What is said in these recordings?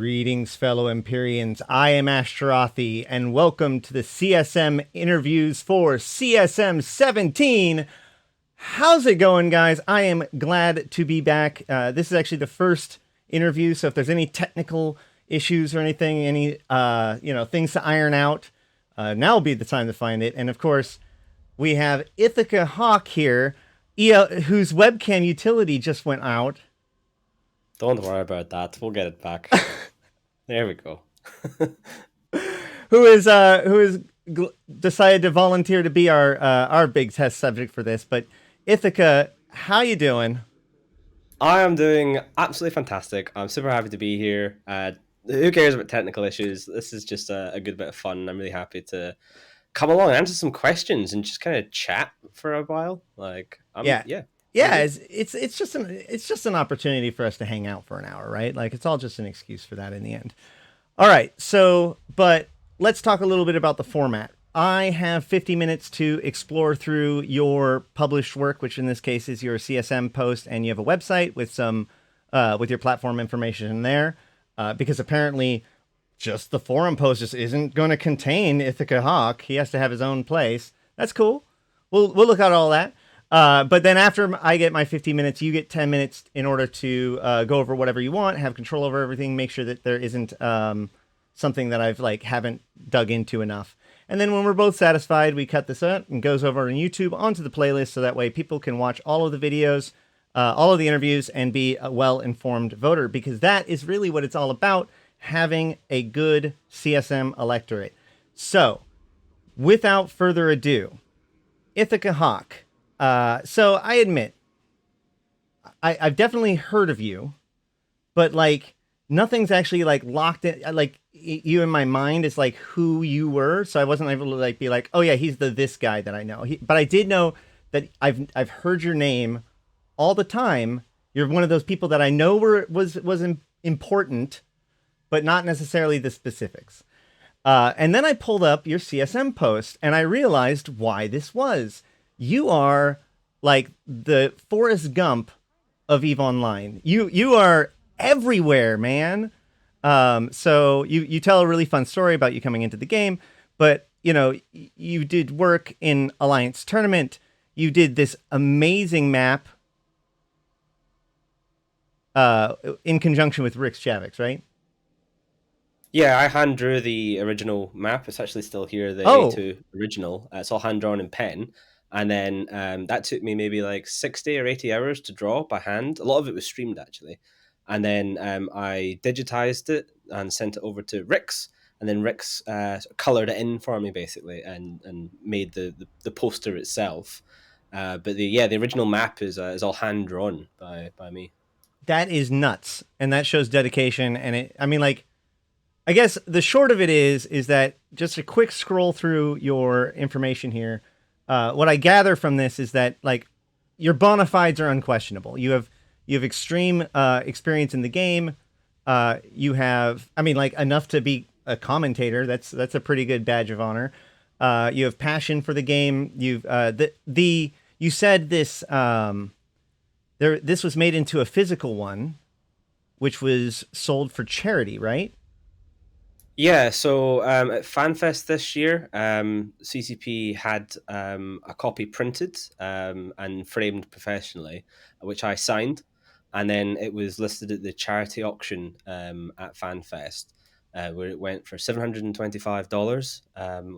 Greetings, fellow Empyreans. I am Ashtarothi, and welcome to the CSM interviews for CSM 17. How's it going, guys? I am glad to be back. This is actually the first interview, so if there's any technical issues or anything, any things to iron out, now will be the time to find it. And of course, we have Ithica Hawk here, whose webcam utility just went out. Don't worry about that. We'll get it back. There we go. who is decided to volunteer to be our big test subject for this. But Ithica, how you doing? I am doing absolutely fantastic. I'm super happy to be here. Who cares about technical issues? This is just a good bit of fun. I'm really happy to come along and answer some questions and just kind of chat for a while. Yeah, it's just an opportunity for us to hang out for an hour, right? Like, it's all just an excuse for that in the end. All right, but let's talk a little bit about the format. I have 50 minutes to explore through your published work, which in this case is your CSM post, and you have a website with some with your platform information in there, because apparently just the forum post just isn't going to contain Ithica Hawk. He has to have his own place. That's cool. We'll look at all that. But then after I get my 50 minutes, you get 10 minutes in order to go over whatever you want, have control over everything, make sure that there isn't something that I've haven't dug into enough. And then when we're both satisfied, we cut this up and goes over on YouTube onto the playlist, so that way people can watch all of the videos, all of the interviews, and be a well-informed voter, because that is really what it's all about, having a good CSM electorate. So, without further ado, Ithica Hawk. So I admit, I've definitely heard of you, but nothing's actually locked in. You in my mind is who you were. So I wasn't able to be like, oh yeah, he's this guy that I know. But I did know that I've heard your name all the time. You're one of those people that I know was important, but not necessarily the specifics. And then I pulled up your CSM post and I realized why this was. You are like the Forrest Gump of EVE Online. You are everywhere, man. So you tell a really fun story about you coming into the game, but you did work in Alliance Tournament. You did this amazing map in conjunction with Rick Chavix, right? Yeah, I hand drew the original map. It's actually still here, the A2 original. It's all hand drawn in pen. And then that took me maybe 60 or 80 hours to draw by hand. A lot of it was streamed, actually. And then I digitized it and sent it over to Rick's. And then Rick's colored it in for me, basically, and made the poster itself. But the original map is all hand-drawn by me. That is nuts. And that shows dedication. And I guess the short of it is that just a quick scroll through your information here. What I gather from this is that your bona fides are unquestionable. You have extreme experience in the game. You have, enough to be a commentator. That's a pretty good badge of honor. You have passion for the game. You've you said this this was made into a physical one, which was sold for charity, right? Yeah, so at FanFest this year, CCP had a copy printed and framed professionally, which I signed, and then it was listed at the charity auction at FanFest, where it went for $725,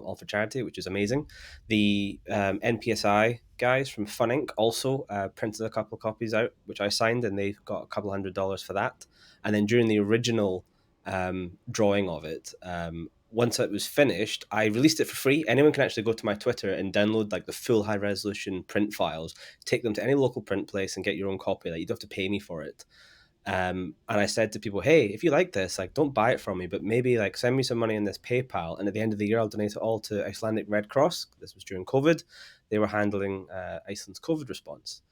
all for charity, which is amazing. The NPSI guys from Fun Inc. also printed a couple of copies out, which I signed, and they got a couple $100 for that. And then during the original drawing of it, once it was finished, I released it for free. Anyone can actually go to my Twitter and download the full high resolution print files, take them to any local print place and get your own copy. You don't have to pay me for it. And I said to people, hey, if you like this, don't buy it from me, but maybe send me some money in this PayPal, and at the end of the year I'll donate it all to Icelandic Red Cross. This was during COVID. They were handling Iceland's COVID response.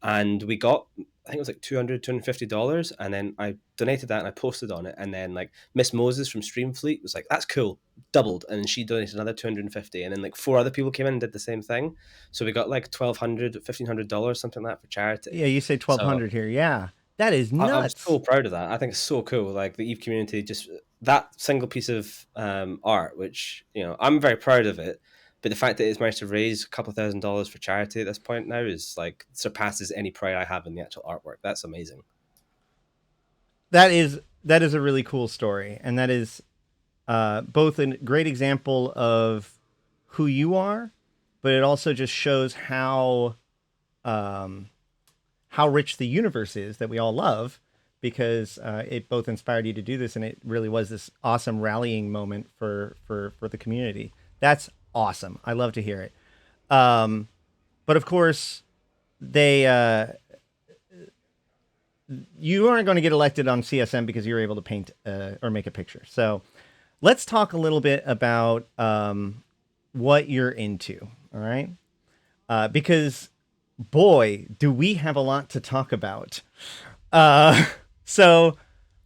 And we got, I think it was $200, $250. And then I donated that and I posted on it. And then Miss Moses from Streamfleet was like, that's cool, doubled. And then she donated another $250. And then 4 other people came in and did the same thing. So we got $1,200, $1,500, something like that for charity. Yeah, you say $1,200 here. Yeah. That is I'm nuts. so proud of that. I think it's so cool. Like the Eve community, just that single piece of art, which I'm very proud of it. But the fact that it's managed to raise a couple of $1,000s for charity at this point now is like surpasses any pride I have in the actual artwork. That's amazing. That is a really cool story, and that is both a great example of who you are, but it also just shows um, how rich the universe is that we all love, because it both inspired you to do this, and it really was this awesome rallying moment for the community. That's awesome. I love to hear it. But of course, they you aren't going to get elected on CSM because you're able to paint or make a picture. So let's talk a little bit about what you're into. All right, because boy, do we have a lot to talk about. Uh, so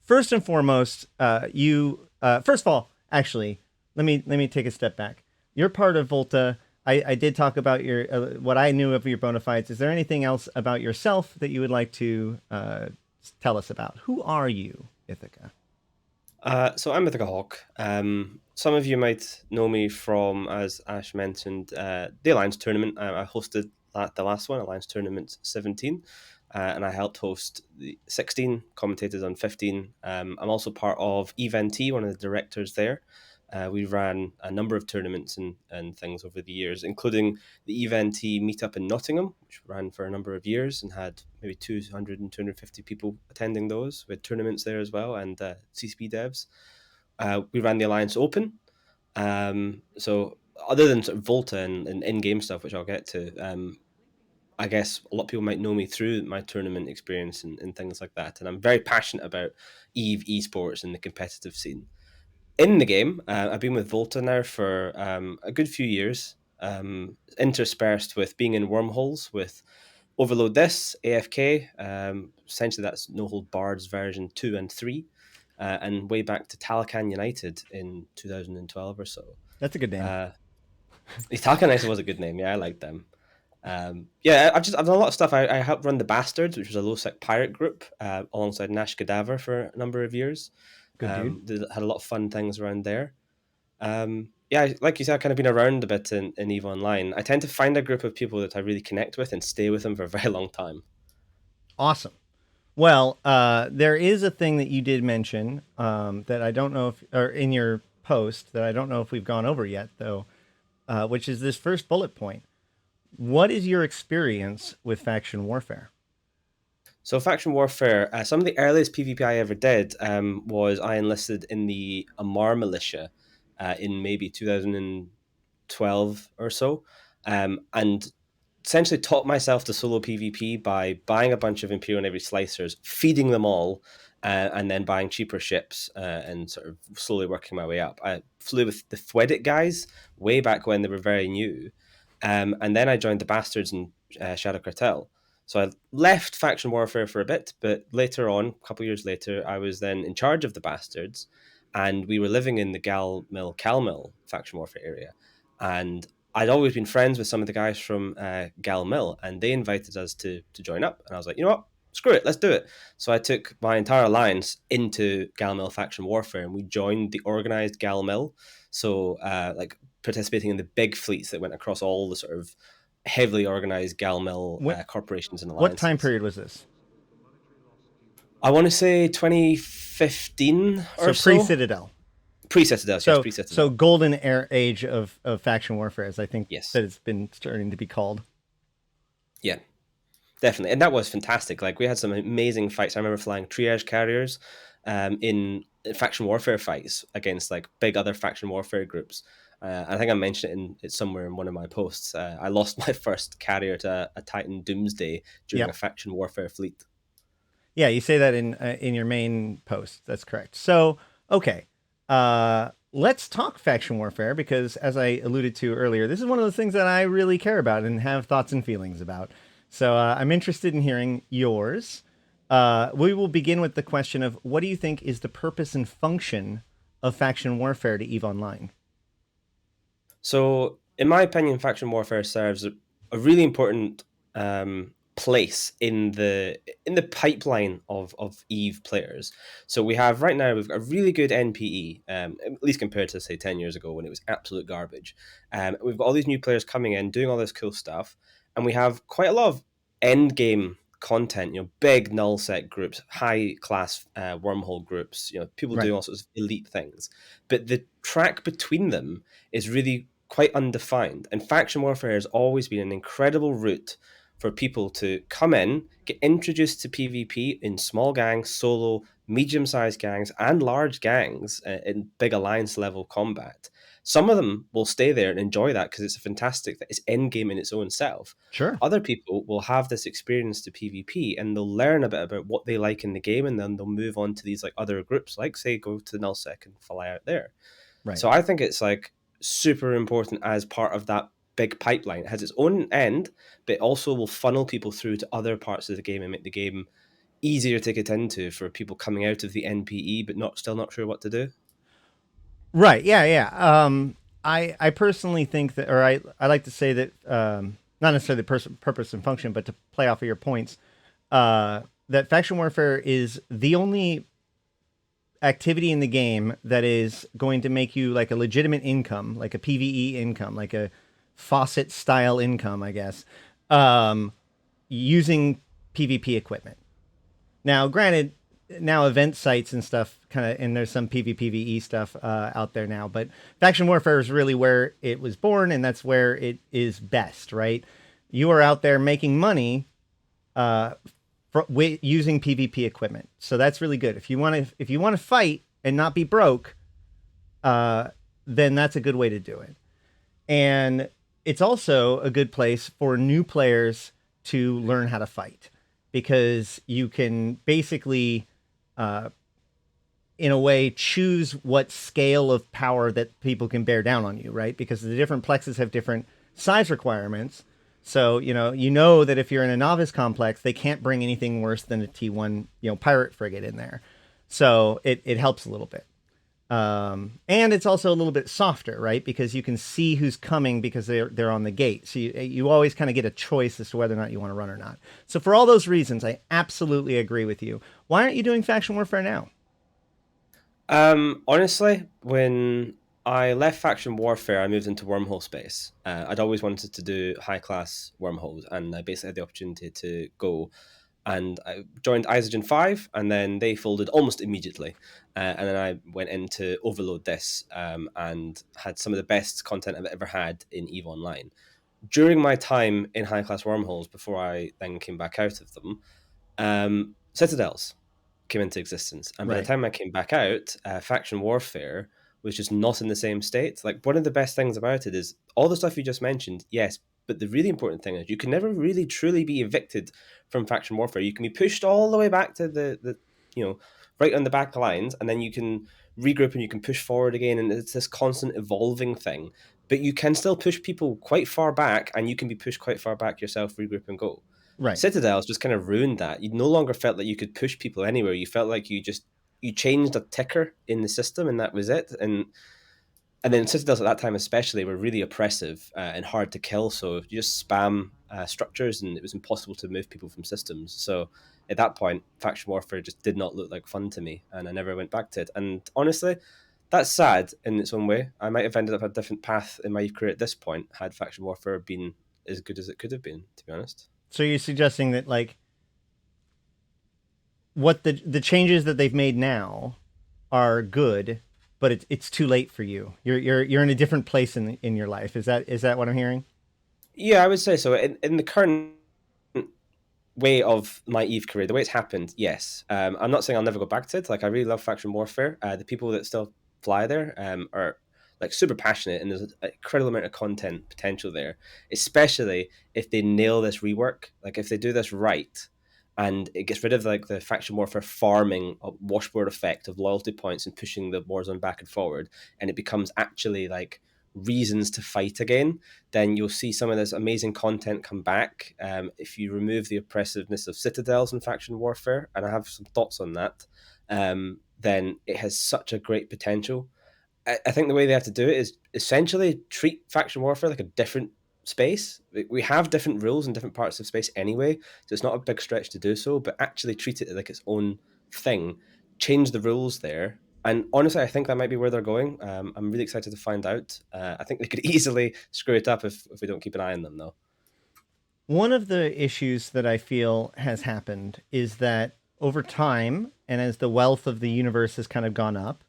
first and foremost, you first of all, actually, let me take a step back. You're part of Volta. I did talk about your what I knew of your bona fides. Is there anything else about yourself that you would like to tell us about? Who are you, Ithaca? So I'm Ithica Hawk. Some of you might know me from, as Ash mentioned, the Alliance tournament. I hosted the last one, Alliance Tournament 17, and I helped host the 16, commentated on 15. I'm also part of EVNT, one of the directors there. We ran a number of tournaments and things over the years, including the EVNT meetup in Nottingham, which ran for a number of years and had maybe 200 and 250 people attending those. We had tournaments there as well, and CCP devs. We ran the Alliance Open. So other than sort of Volta and in-game stuff, which I'll get to, I guess a lot of people might know me through my tournament experience and things like that. And I'm very passionate about EVE esports and the competitive scene. In the game, I've been with Volta now for a good few years, interspersed with being in wormholes with Overload This, AFK. Essentially, that's No Hold Barred's version 2 and 3, and way back to Talakan United in 2012 or so. That's a good name. Talakan United was a good name. Yeah, I liked them. Yeah, I've done a lot of stuff. I helped run the Bastards, which was a lowsec pirate group, alongside Nash Cadaver for a number of years. Good dude. Had a lot of fun things around there. Yeah, like you said, I've kind of been around a bit in EVE Online. I tend to find a group of people that I really connect with and stay with them for a very long time. Awesome. Well, there is a thing that you did mention that I don't know if, or in your post that I don't know if we've gone over yet, though, which is this first bullet point. What is your experience with faction warfare? So faction warfare, some of the earliest PvP I ever did was I enlisted in the Amar militia in maybe 2012 or so, and essentially taught myself to solo PvP by buying a bunch of Imperial Navy slicers, feeding them all, and then buying cheaper ships and sort of slowly working my way up. I flew with the Thwedit guys way back when they were very new, and then I joined the Bastards and Shadow Cartel. So I left faction warfare for a bit, but later on, a couple of years later, I was then in charge of the Bastards, and we were living in the Calmill faction warfare area. And I'd always been friends with some of the guys from Gal Mill, and they invited us to join up. And I was like, you know what? Screw it, let's do it. So I took my entire alliance into Gal Mill faction warfare, and we joined the organized Gal Mill. So, like participating in the big fleets that went across all the sort of heavily organized Gal Mill corporations and alliances. What time period was this? I want to say 2015 or so. Pre-Citadel. Pre-Citadel, so, yes, pre-Citadel. So golden age of faction warfare, as I think yes. that it's been starting to be called. Yeah, definitely. And that was fantastic. Like, we had some amazing fights. I remember flying triage carriers in faction warfare fights against like big other faction warfare groups. I think I mentioned it somewhere in one of my posts. I lost my first carrier to a Titan Doomsday during a faction warfare fleet. Yeah, you say that in your main post. That's correct. So, okay. Let's talk faction warfare, because as I alluded to earlier, this is one of the things that I really care about and have thoughts and feelings about. So I'm interested in hearing yours. We will begin with the question of, what do you think is the purpose and function of faction warfare to EVE Online? So, in my opinion, faction warfare serves a really important place in the pipeline of Eve players. So we have right now, we've got a really good NPE, at least compared to say 10 years ago when it was absolute garbage. We've got all these new players coming in, doing all this cool stuff, and we have quite a lot of end game content. Big nullsec groups, high class wormhole groups. People Right. doing all sorts of elite things, but the track between them is really quite undefined. And faction warfare has always been an incredible route for people to come in, get introduced to PvP in small gangs, solo, medium-sized gangs, and large gangs in big alliance level combat. Some of them will stay there and enjoy that because it's end game in its own self. Sure. Other people will have this experience to PvP and they'll learn a bit about what they like in the game, and then they'll move on to these like other groups, like say go to nullsec and fly out there. Right. So I think it's like super important as part of that big pipeline. It has its own end, but it also will funnel people through to other parts of the game and make the game easier to get into for people coming out of the NPE but still not sure what to do. Right. Yeah. Yeah. I personally think that, or I like to say that, not necessarily the purpose and function, but to play off of your points, that faction warfare is the only activity in the game that is going to make you like a legitimate income, like a PvE income, like a faucet style income, I guess, using PvP equipment. Now, granted, now event sites and stuff and there's some PvPvE stuff out there now, but faction warfare is really where it was born, and that's where it is best, right? You are out there making money using PvP equipment, so that's really good. If you want to fight and not be broke, then that's a good way to do it. And it's also a good place for new players to learn how to fight, because you can basically, in a way, choose what scale of power that people can bear down on you, right? Because the different plexes have different size requirements. So, you know that if you're in a novice complex, they can't bring anything worse than a T1, pirate frigate in there. So it helps a little bit. And it's also a little bit softer, right? Because you can see who's coming because they're on the gate. So you always kind of get a choice as to whether or not you want to run or not. So for all those reasons, I absolutely agree with you. Why aren't you doing faction warfare now? Honestly, when I left faction warfare, I moved into wormhole space. I'd always wanted to do high class wormholes, and I basically had the opportunity to go. And I joined Isogen 5, and then they folded almost immediately. And then I went in to overload this and had some of the best content I've ever had in EVE Online. During my time in high class wormholes, before I then came back out of them, Citadels came into existence. And by the time I came back out, faction warfare was just not in the same state. Like, one of the best things about it is all the stuff you just mentioned, yes, but the really important thing is you can never really truly be evicted from faction warfare. You can be pushed all the way back to the right on the back lines, and then you can regroup and you can push forward again, and it's this constant evolving thing. But you can still push people quite far back, and you can be pushed quite far back yourself, regroup and go. Right. Citadels just kind of ruined that. You no longer felt that you could push people anywhere. You felt like you changed a ticker in the system, and that was it. And then Citadels at that time especially were really oppressive and hard to kill. So you just spam structures, and it was impossible to move people from systems. So at that point, faction warfare just did not look like fun to me, and I never went back to it. And honestly, that's sad in its own way. I might have ended up a different path in my career at this point had faction warfare been as good as it could have been, to be honest. So you're suggesting that, like, what the changes that they've made now are good, but it's too late for you. You're in a different place in your life. Is that what I'm hearing? Yeah, I would say so. In the current way of my EVE career, the way it's happened, yes. I'm not saying I'll never go back to it. Like, I really love faction warfare. The people that still fly there are like super passionate, and there's an incredible amount of content potential there, especially if they nail this rework. Like, if they do this right, and it gets rid of like the faction warfare farming washboard effect of loyalty points and pushing the warzone back and forward, and it becomes actually like reasons to fight again, then you'll see some of this amazing content come back. If you remove the oppressiveness of Citadels and faction warfare, and I have some thoughts on that, then it has such a great potential. I think the way they have to do it is essentially treat faction warfare like a different space. We have different rules in different parts of space anyway, so it's not a big stretch to do so, but actually treat it like its own thing, change the rules there. And honestly, I think that might be where they're going. I'm really excited to find out. I think they could easily screw it up if we don't keep an eye on them, though. One of the issues that I feel has happened is that over time, and as the wealth of the universe has kind of gone up,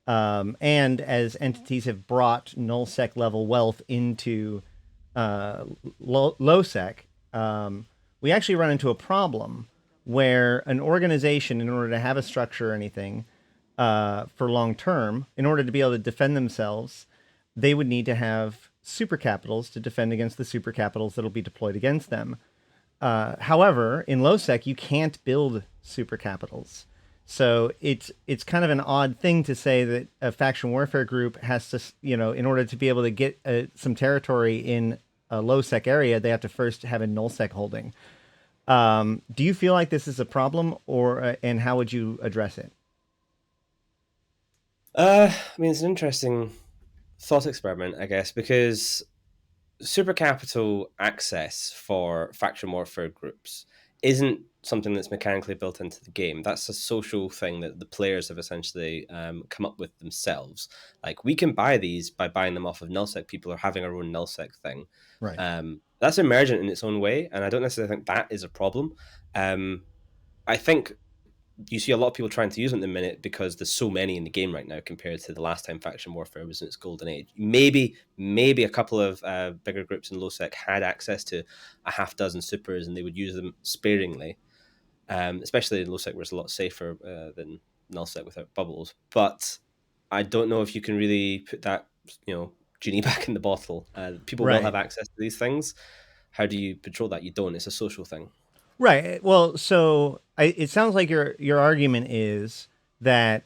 and as entities have brought nullsec level wealth into lowsec, we actually run into a problem where an organization, in order to have a structure or anything for long term, in order to be able to defend themselves, they would need to have super capitals to defend against the super capitals that'll be deployed against them. However, in lowsec, you can't build super capitals. So it's kind of an odd thing to say that a faction warfare group has to, in order to be able to get some territory in a low-sec area, they have to first have a null-sec holding. Do you feel like this is a problem, or and how would you address it? I mean, it's an interesting thought experiment, I guess, because super capital access for faction warfare groups isn't something that's mechanically built into the game. That's a social thing that the players have essentially come up with themselves. Like, we can buy these by buying them off of nullsec people or having our own nullsec thing. Right. That's emergent in its own way, and I don't necessarily think that is a problem. I think you see a lot of people trying to use it in the minute because there's so many in the game right now compared to the last time faction warfare was in its golden age. Maybe a couple of bigger groups in lowsec had access to a half dozen supers and they would use them sparingly, especially in lowsec where it's a lot safer than nullsec without bubbles. But I don't know if you can really put that genie back in the bottle. People will have access to these things. How do you control that? You don't. It's a social thing. Right. Well, so it sounds like your argument is that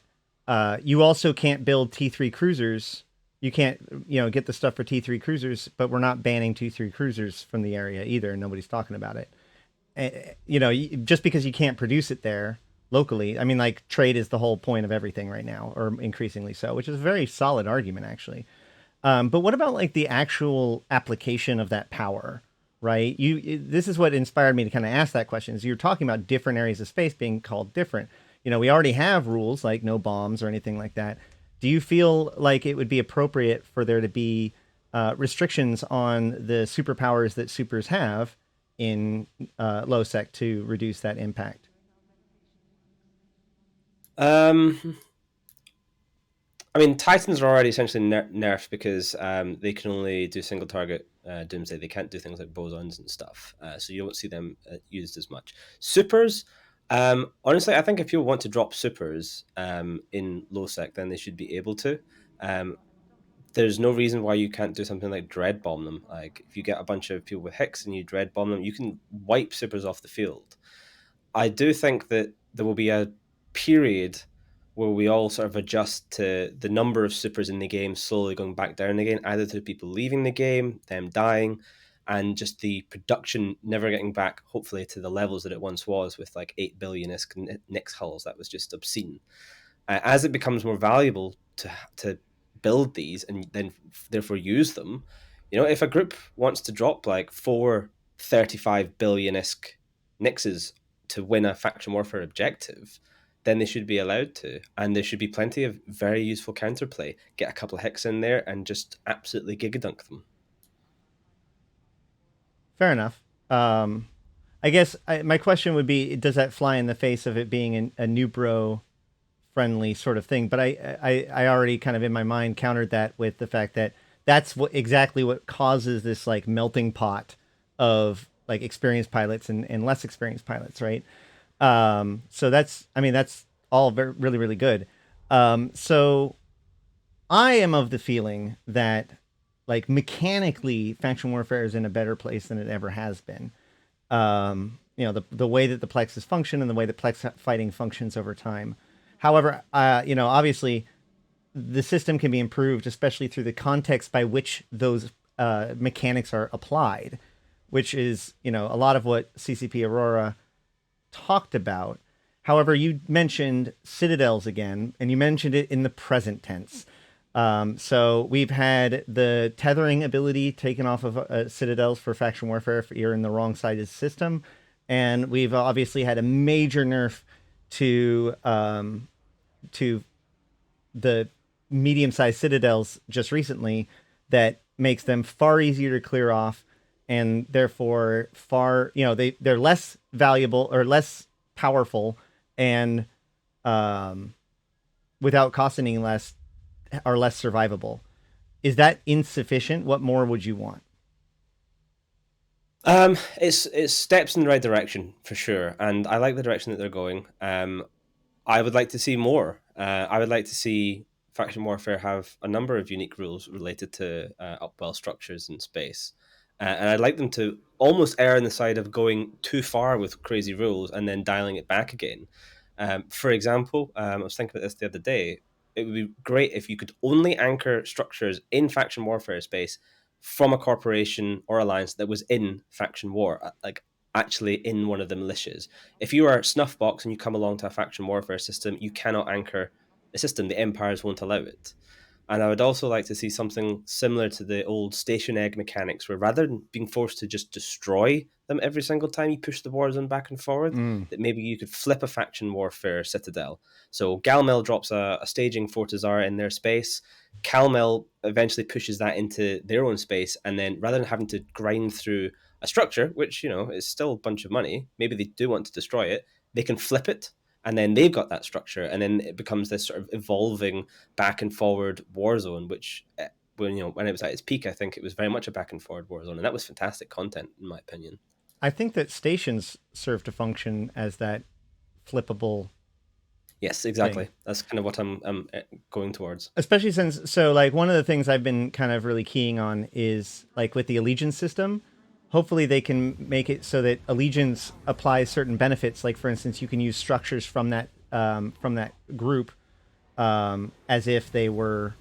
you also can't build T3 cruisers. You can't, get the stuff for T3 cruisers, but we're not banning T3 cruisers from the area either. Nobody's talking about it. Just because you can't produce it there locally. I mean, like, trade is the whole point of everything right now, or increasingly so, which is a very solid argument, actually. But what about, like, the actual application of that power? Right? This is what inspired me to kind of ask that question. Is you're talking about different areas of space being called different. We already have rules like no bombs or anything like that. Do you feel like it would be appropriate for there to be restrictions on the superpowers that supers have in lowsec to reduce that impact? I mean, Titans are already essentially nerfed because they can only do single target Doomsday. They can't do things like bosons and stuff. So you won't see them used as much. Supers, honestly, I think if you want to drop supers in lowsec, then they should be able to. There's no reason why you can't do something like dread bomb them. Like, if you get a bunch of people with Hicks and you dread bomb them, you can wipe supers off the field. I do think that there will be a period where we all sort of adjust to the number of supers in the game slowly going back down again, either to people leaving the game, them dying, and just the production never getting back, hopefully, to the levels that it once was with like 8 billion-isk Nyx hulls. That was just obscene. As it becomes more valuable to build these and then therefore use them, if a group wants to drop like 4 35 billion-isk Nyxes to win a faction warfare objective, then they should be allowed to. And there should be plenty of very useful counterplay. Get a couple of Hicks in there and just absolutely gigadunk them. Fair enough. I guess my question would be, does that fly in the face of it being a new bro friendly sort of thing? But I already kind of in my mind countered that with the fact that that's exactly what causes this like melting pot of like experienced pilots and less experienced pilots, right? So that's all really, really good. So I am of the feeling that like mechanically faction warfare is in a better place than it ever has been. The way that the plexes function and the way that plex fighting functions over time. However, obviously the system can be improved, especially through the context by which those mechanics are applied, which is, a lot of what CCP Aurora talked about. However, you mentioned citadels again, and you mentioned it in the present tense. So we've had the tethering ability taken off of citadels for faction warfare if you're in the wrong side of the system, and we've obviously had a major nerf to the medium-sized citadels just recently that makes them far easier to clear off, and therefore far they're less valuable or less powerful, and without costing any less, are less survivable. Is that insufficient? What more would you want? It's steps in the right direction for sure, and I like the direction that they're going. I would like to see more. I would like to see faction warfare have a number of unique rules related to upwell structures in space, and I'd like them to almost err on the side of going too far with crazy rules and then dialing it back again. For example, I was thinking about this the other day. It would be great if you could only anchor structures in faction warfare space from a corporation or alliance that was in faction war, like actually in one of the militias. If you are Snuffbox and you come along to a faction warfare system, you cannot anchor the system. The empires won't allow it. And I would also like to see something similar to the old station egg mechanics, where rather than being forced to just destroy them every single time you push the war zone back and forward, that maybe you could flip a faction warfare citadel. So Galmel drops a staging Fortizar in their space. Calmel eventually pushes that into their own space, and then rather than having to grind through a structure, which is still a bunch of money, maybe they do want to destroy it, they can flip it, and then they've got that structure, and then it becomes this sort of evolving back and forward war zone, which when it was at its peak, I think it was very much a back and forward war zone, and that was fantastic content in my opinion. I think that stations serve to function as that flippable. Yes, exactly. Thing. That's kind of what I'm going towards. Especially since, so like one of the things I've been kind of really keying on is like with the allegiance system, hopefully they can make it so that allegiance applies certain benefits. Like for instance, you can use structures from that group as if they were,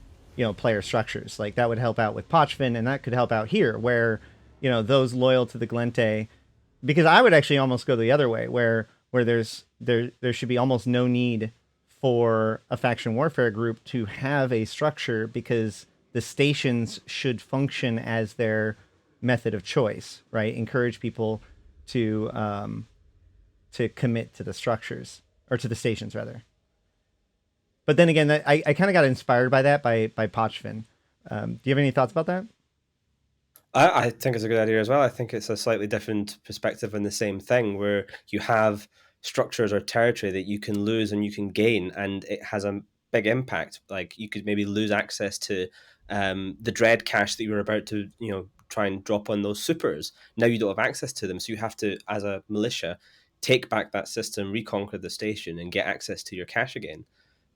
player structures. Like that would help out with Pochvin, and that could help out here where, those loyal to the Glente, because I would actually almost go the other way where there should be almost no need for a faction warfare group to have a structure, because the stations should function as their method of choice, right? Encourage people to commit to the structures, or to the stations rather. But then again, I kind of got inspired by that by Pochvin. Do you have any thoughts about that? I think it's a good idea as well. I think it's a slightly different perspective on the same thing, where you have structures or territory that you can lose and you can gain, and it has a big impact. Like you could maybe lose access to the dread cache that you were about to try and drop on those supers. Now you don't have access to them, so you have to, as a militia, take back that system, reconquer the station, and get access to your cache again.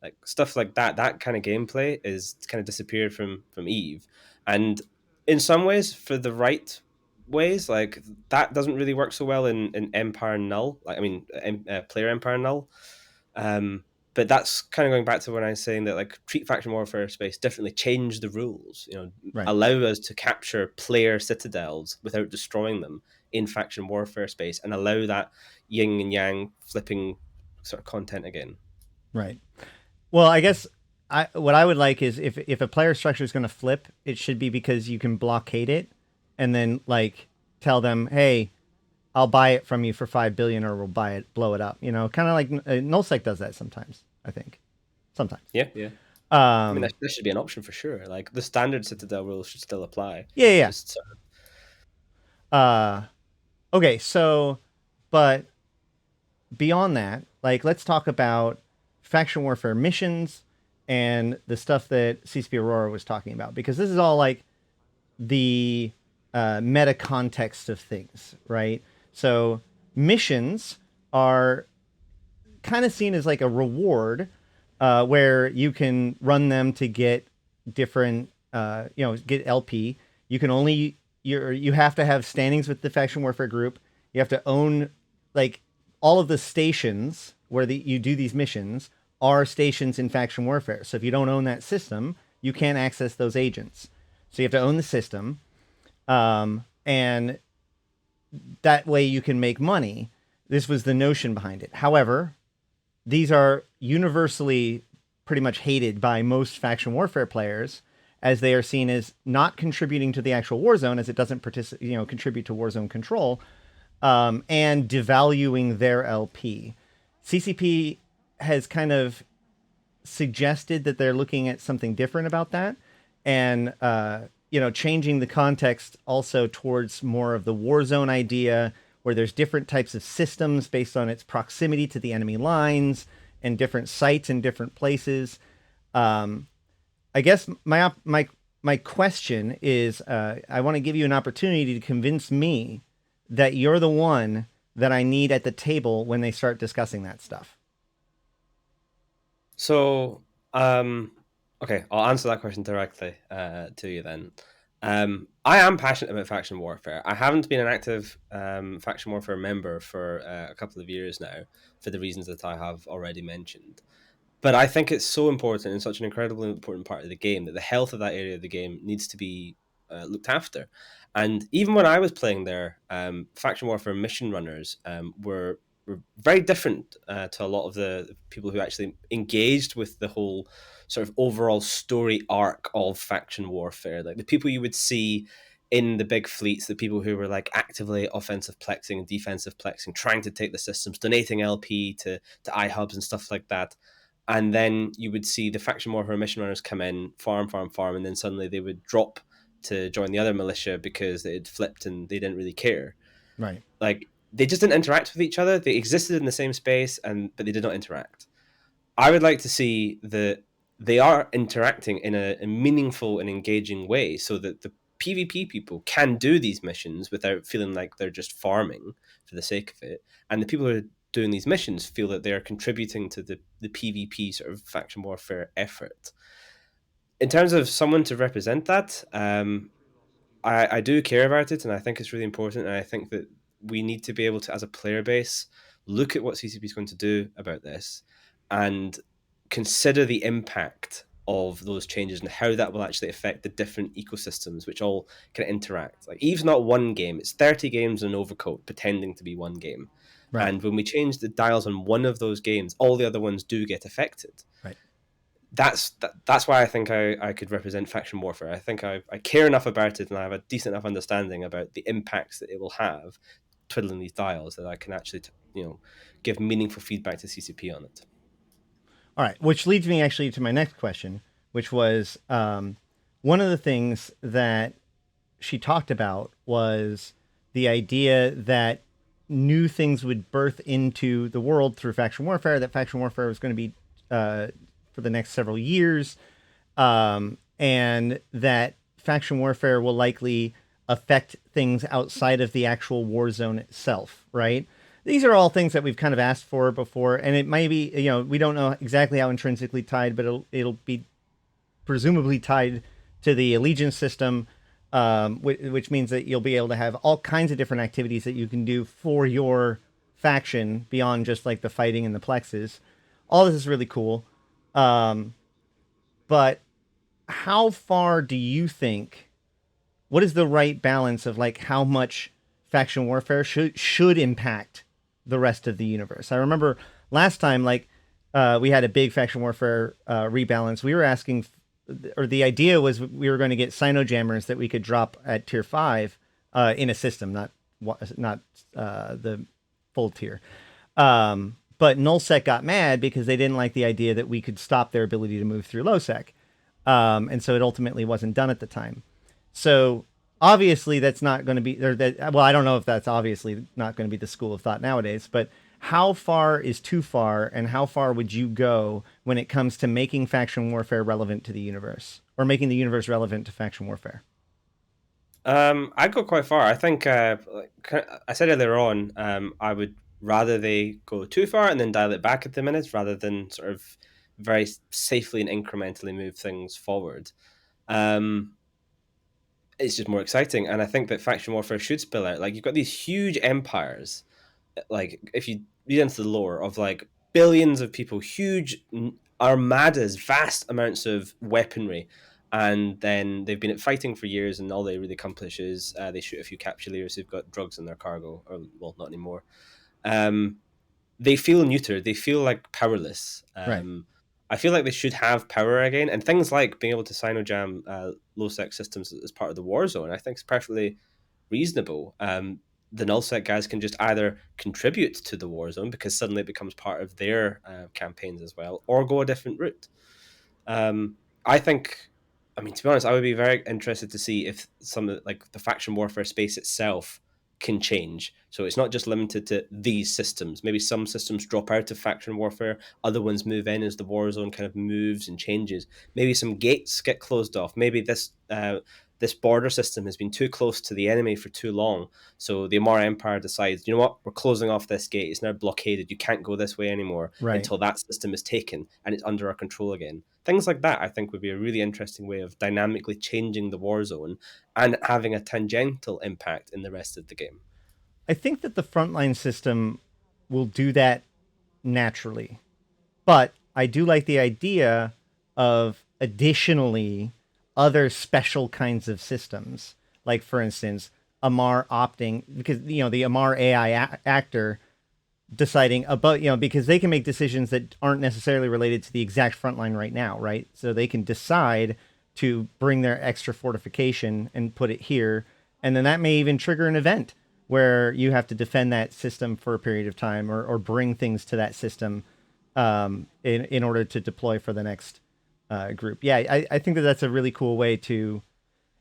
Like stuff like that. That kind of gameplay is kind of disappeared from Eve, and in some ways, for the right ways, like that doesn't really work so well in Empire Null. Like I mean, Player Empire Null. But that's kind of going back to when I was saying that like treat faction warfare space differently, change the rules. Right. Allow us to capture player citadels without destroying them in faction warfare space, and allow that yin and yang flipping sort of content again. Right. Well, I guess what I would like is if a player structure is going to flip, it should be because you can blockade it, and then like tell them, hey, I'll buy it from you for 5 billion, or we'll blow it up. Kind of like nullsec does that sometimes. I think sometimes. Yeah. I mean, that should be an option for sure. Like the standard Citadel rules should still apply. Yeah. Just, okay, so, but beyond that, like let's talk about faction warfare missions and the stuff that CCP Aurora was talking about, because this is all like the meta context of things, right? So missions are kind of seen as like a reward, where you can run them to get different, get LP. You can only you have to have standings with the faction warfare group. You have to own like all of the stations where you do these missions are stations in faction warfare. So if you don't own that system, you can't access those agents. So you have to own the system, and that way you can make money. This was the notion behind it. However, these are universally pretty much hated by most faction warfare players, as they are seen as not contributing to the actual war zone, as it doesn't contribute to war zone control, and devaluing their LP. CCP has kind of suggested that they're looking at something different about that, and changing the context also towards more of the war zone idea, where there's different types of systems based on its proximity to the enemy lines and different sites in different places. I guess my question is, I want to give you an opportunity to convince me that you're the one that I need at the table when they start discussing that stuff. So, okay, I'll answer that question directly to you then. I am passionate about faction warfare. I haven't been an active faction warfare member for a couple of years now, for the reasons that I have already mentioned. But I think it's so important and such an incredibly important part of the game that the health of that area of the game needs to be looked after. And even when I was playing there, faction warfare mission runners were very different to a lot of the people who actually engaged with the whole sort of overall story arc of faction warfare. Like the people you would see in the big fleets, the people who were like actively offensive plexing and defensive plexing, trying to take the systems, donating LP to iHubs and stuff like that. And then you would see the faction warfare mission runners come in, farm, and then suddenly they would drop to join the other militia because they had flipped and they didn't really care. Right. Like they just didn't interact with each other. They existed in the same space, but they did not interact. I would like to see that they are interacting in a meaningful and engaging way, so that the PvP people can do these missions without feeling like they're just farming for the sake of it, and the people who are doing these missions feel that they are contributing to the PvP sort of faction warfare effort. In terms of someone to represent that, I do care about it, and I think it's really important, and I think that we need to be able to, as a player base, look at what CCP is going to do about this and consider the impact of those changes and how that will actually affect the different ecosystems which all can interact. Like Eve's not one game, it's 30 games in Overcoat pretending to be one game. Right. And when we change the dials on one of those games, all the other ones do get affected. Right. That's why I think I could represent faction warfare. I think I care enough about it, and I have a decent enough understanding about the impacts that it will have twiddling these dials, that I can actually give meaningful feedback to CCP on it. All right, which leads me actually to my next question, which was one of the things that she talked about was the idea that new things would birth into the world through faction warfare, that faction warfare was going to be for the next several years, and that faction warfare will likely affect things outside of the actual war zone itself, right? These are all things that we've kind of asked for before, and it might be, we don't know exactly how intrinsically tied, but it'll be presumably tied to the allegiance system, which means that you'll be able to have all kinds of different activities that you can do for your faction beyond just like the fighting and the plexes. All this is really cool. But how far do you think, what is the right balance of like how much faction warfare should impact the rest of the universe? I remember last time, like, we had a big faction warfare rebalance. We were asking, or the idea was we were going to get Sino-jammers that we could drop at tier 5 in a system, not the full tier. But nullsec got mad because they didn't like the idea that we could stop their ability to move through lowsec. And so it ultimately wasn't done at the time. So obviously that's not going to be, well, I don't know if that's obviously not going to be the school of thought nowadays, but how far is too far, and how far would you go when it comes to making faction warfare relevant to the universe, or making the universe relevant to faction warfare? I'd go quite far. I think, I said earlier on, I would rather they go too far and then dial it back at the minutes, rather than sort of very safely and incrementally move things forward. It's just more exciting, and I think that faction warfare should spill out. Like, you've got these huge empires, like if you read into the lore of like billions of people, huge armadas, vast amounts of weaponry, and then they've been fighting for years, and all they really accomplish is they shoot a few capsuleers who've got drugs in their cargo, or well, not anymore. They feel neutered. They feel like powerless. Right. I feel like they should have power again, and things like being able to Sinojam lowsec systems as part of the war zone, I think is perfectly reasonable. The nullsec guys can just either contribute to the war zone because suddenly it becomes part of their campaigns as well, or go a different route. I think, I mean, to be honest, I would be very interested to see if some of like the faction warfare space itself can change. So it's not just limited to these systems. Maybe some systems drop out of faction warfare, other ones move in as the war zone kind of moves and changes. Maybe some gates get closed off. Maybe this border system has been too close to the enemy for too long. So the Amara Empire decides, you know what, we're closing off this gate. It's now blockaded. You can't go this way anymore until that system is taken and it's under our control again. Things like that, I think, would be a really interesting way of dynamically changing the war zone and having a tangential impact in the rest of the game. I think that the frontline system will do that naturally, but I do like the idea of additionally other special kinds of systems, like for instance, Amar opting because the Amar AI actor deciding about because they can make decisions that aren't necessarily related to the exact frontline right now, right? So they can decide to bring their extra fortification and put it here, and then that may even trigger an event where you have to defend that system for a period of time or bring things to that system in order to deploy for the next group. Yeah, I think that that's a really cool way to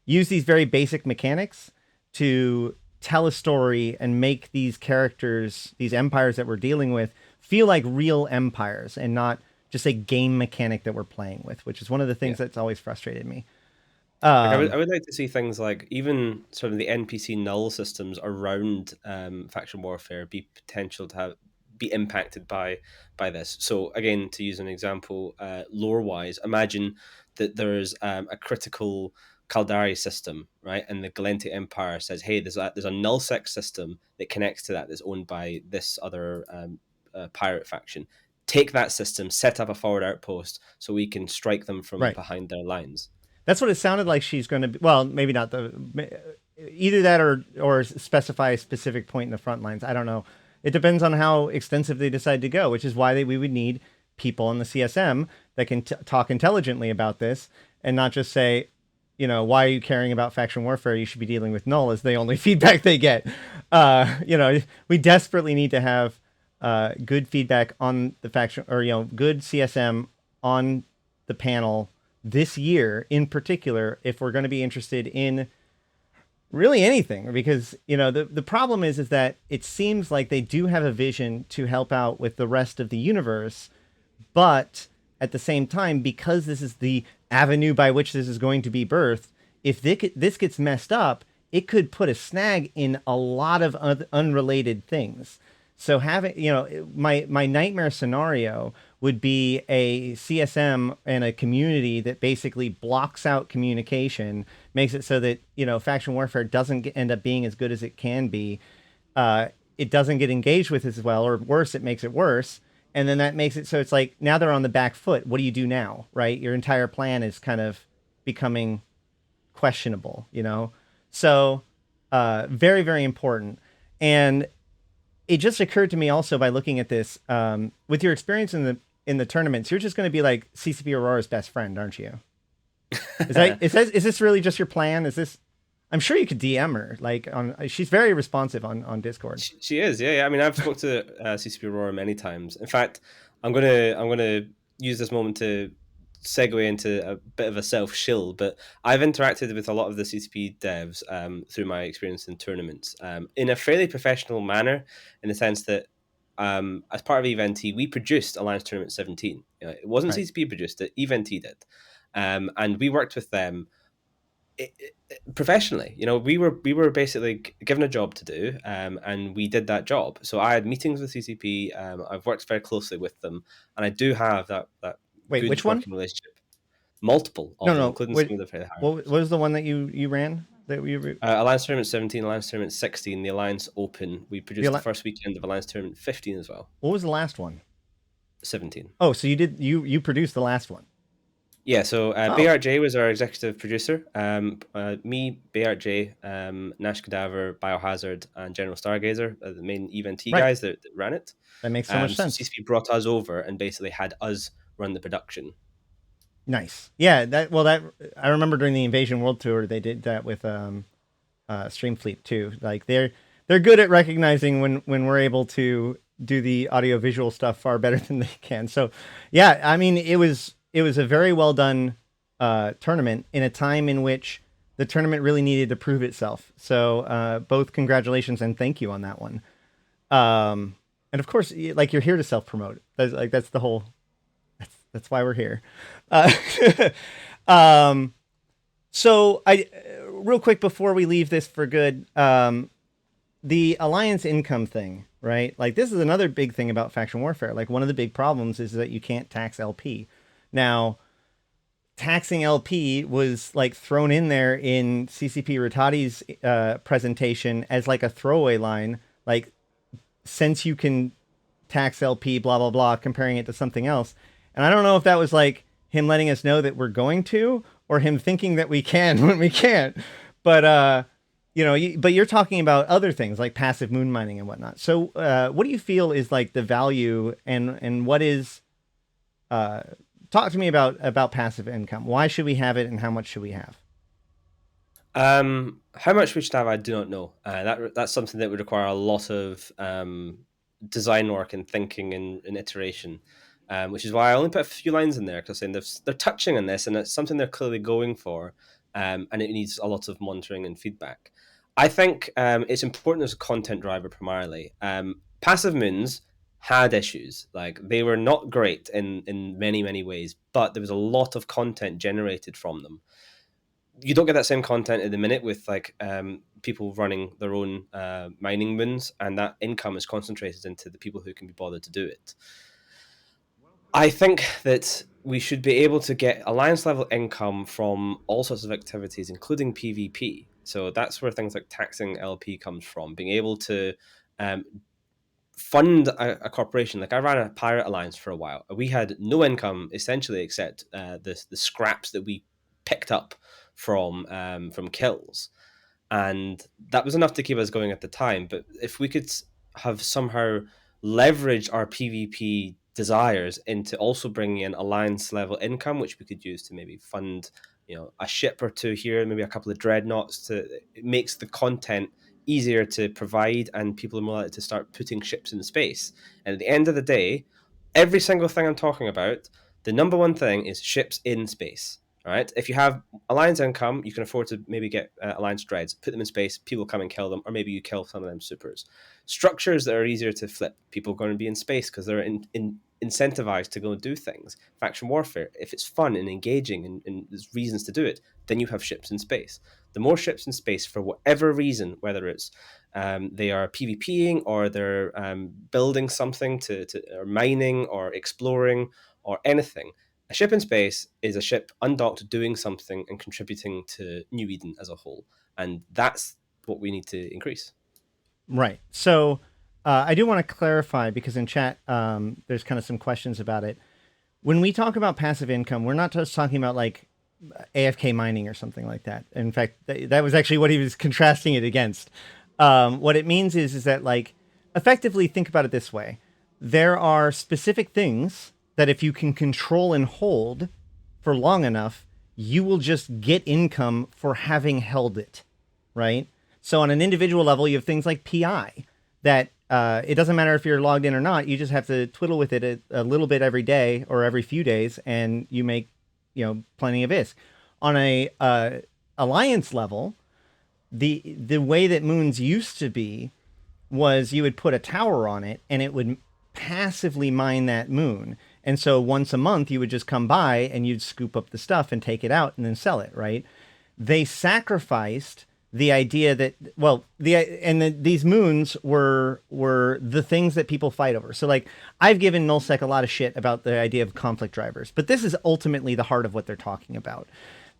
use these very basic mechanics to tell a story and make these characters, these empires that we're dealing with, feel like real empires and not just a game mechanic that we're playing with, which is one of the things that's always frustrated me. I would like to see things like even sort of the NPC null systems around faction warfare be potential to be impacted by this. So again, to use an example, lore wise, imagine that there's a critical Caldari system, right? And the Galente Empire says, hey, there's a nullsec system that connects to that that's owned by this other pirate faction. Take that system, set up a forward outpost so we can strike them from behind their lines. That's what it sounded like she's going to be. Well, maybe not either that or specify a specific point in the front lines. I don't know. It depends on how extensive they decide to go, which is why we would need people in the CSM that can talk intelligently about this and not just say, why are you caring about faction warfare? You should be dealing with null as the only feedback they get. We desperately need to have good feedback on the faction or, good CSM on the panel this year in particular, if we're going to be interested in really anything, because the problem is that it seems like they do have a vision to help out with the rest of the universe, but at the same time, because this is the avenue by which this is going to be birthed, if this gets messed up, it could put a snag in a lot of unrelated things. So having, my nightmare scenario would be a CSM and a community that basically blocks out communication, makes it so that, faction warfare doesn't end up being as good as it can be. It doesn't get engaged with as well, or worse, it makes it worse. And then that makes it so it's like, now they're on the back foot. What do you do now, right? Your entire plan is kind of becoming questionable, So very, very important. And it just occurred to me also by looking at this, with your experience in the tournaments, you're just going to be like CCP Aurora's best friend, aren't you? Is this really just your plan? Is this? I'm sure you could DM her. She's very responsive on Discord. She is, yeah. I mean, I've spoken to CCP Aurora many times. In fact, I'm gonna use this moment to segue into a bit of a self-shill, but I've interacted with a lot of the CCP devs through my experience in tournaments in a fairly professional manner, in the sense that as part of EVNT, we produced Alliance Tournament 17. It wasn't CCP produced it, EVNT did. And we worked with them professionally. We were basically given a job to do, and we did that job. So I had meetings with CCP. I've worked very closely with them, and I do have that Wait, good which one? Relationship. Multiple, including some of the very high. What was the one that you ran? That we Alliance Tournament 17, Alliance Tournament 16, the Alliance Open. We produced the first weekend of Alliance Tournament 15 as well. What was the last one? 17. Oh, so you produced the last one. Yeah, so BRJ was our executive producer. Me, BRJ, Nash Cadaver, Biohazard, and General Stargazer, the main EVNT guys that ran it. That makes so much sense. CCP brought us over and basically had us run the production. Nice. Yeah, that I remember during the Invasion World Tour they did that with Streamfleet too. Like they're good at recognizing when we're able to do the audio visual stuff far better than they can. So yeah, I mean it was a very well done tournament in a time in which the tournament really needed to prove itself. So both congratulations and thank you on that one. And of course, like you're here to self promote. That's the whole. That's why we're here. So real quick before we leave this for good, the alliance income thing, right? Like this is another big thing about faction warfare. Like one of the big problems is that you can't tax LP. Now, taxing LP was like thrown in there in CCP Rattati's presentation as like a throwaway line, like since you can tax LP, blah blah blah, comparing it to something else. And I don't know if that was like him letting us know that we're going to, or him thinking that we can when we can't. But, but you're talking about other things like passive moon mining and whatnot. So what do you feel is like the value and what is, talk to me about passive income. Why should we have it and how much should we have? How much we should have, I do not know. That's something that would require a lot of design work and thinking and iteration. Which is why I only put a few lines in there, because they're touching on this and it's something they're clearly going for, and it needs a lot of monitoring and feedback. I think it's important as a content driver primarily. Passive moons had issues. Like they were not great in many, many ways, but there was a lot of content generated from them. You don't get that same content in the minute with like people running their own mining moons, and that income is concentrated into the people who can be bothered to do it. I think that we should be able to get alliance level income from all sorts of activities, including PvP. So that's where things like taxing LP comes from. Being able to fund a corporation. Like I ran a pirate alliance for a while. We had no income essentially except the scraps that we picked up from kills, and that was enough to keep us going at the time. But if we could have somehow leveraged our PvP desires into also bringing in alliance level income, which we could use to maybe fund, a ship or two here, maybe a couple of dreadnoughts. It makes the content easier to provide, and people are more likely to start putting ships in space. And at the end of the day, every single thing I'm talking about, the number one thing is ships in space. All right. If you have alliance income, you can afford to maybe get alliance dreads, put them in space, people come and kill them, or maybe you kill some of them supers. Structures that are easier to flip, people are going to be in space because they're incentivized to go and do things. Faction warfare, if it's fun and engaging and there's reasons to do it, then you have ships in space. The more ships in space, for whatever reason, whether it's they are PvPing or they're building something or mining or exploring or anything, a ship in space is a ship undocked doing something and contributing to New Eden as a whole. And that's what we need to increase. Right. So I do want to clarify, because in chat there's kind of some questions about it. When we talk about passive income, we're not just talking about like AFK mining or something like that. In fact, that was actually what he was contrasting it against. What it means is that, like, effectively think about it this way. There are specific things that if you can control and hold for long enough, you will just get income for having held it, right? So on an individual level, you have things like PI that it doesn't matter if you're logged in or not. You just have to twiddle with it a little bit every day or every few days, and you make, plenty of ISK. On a alliance level, the way that moons used to be was you would put a tower on it, and it would passively mine that moon. And so once a month, you would just come by and you'd scoop up the stuff and take it out and then sell it, right? They sacrificed the idea that, these moons were the things that people fight over. So, like, I've given nullsec a lot of shit about the idea of conflict drivers, but this is ultimately the heart of what they're talking about.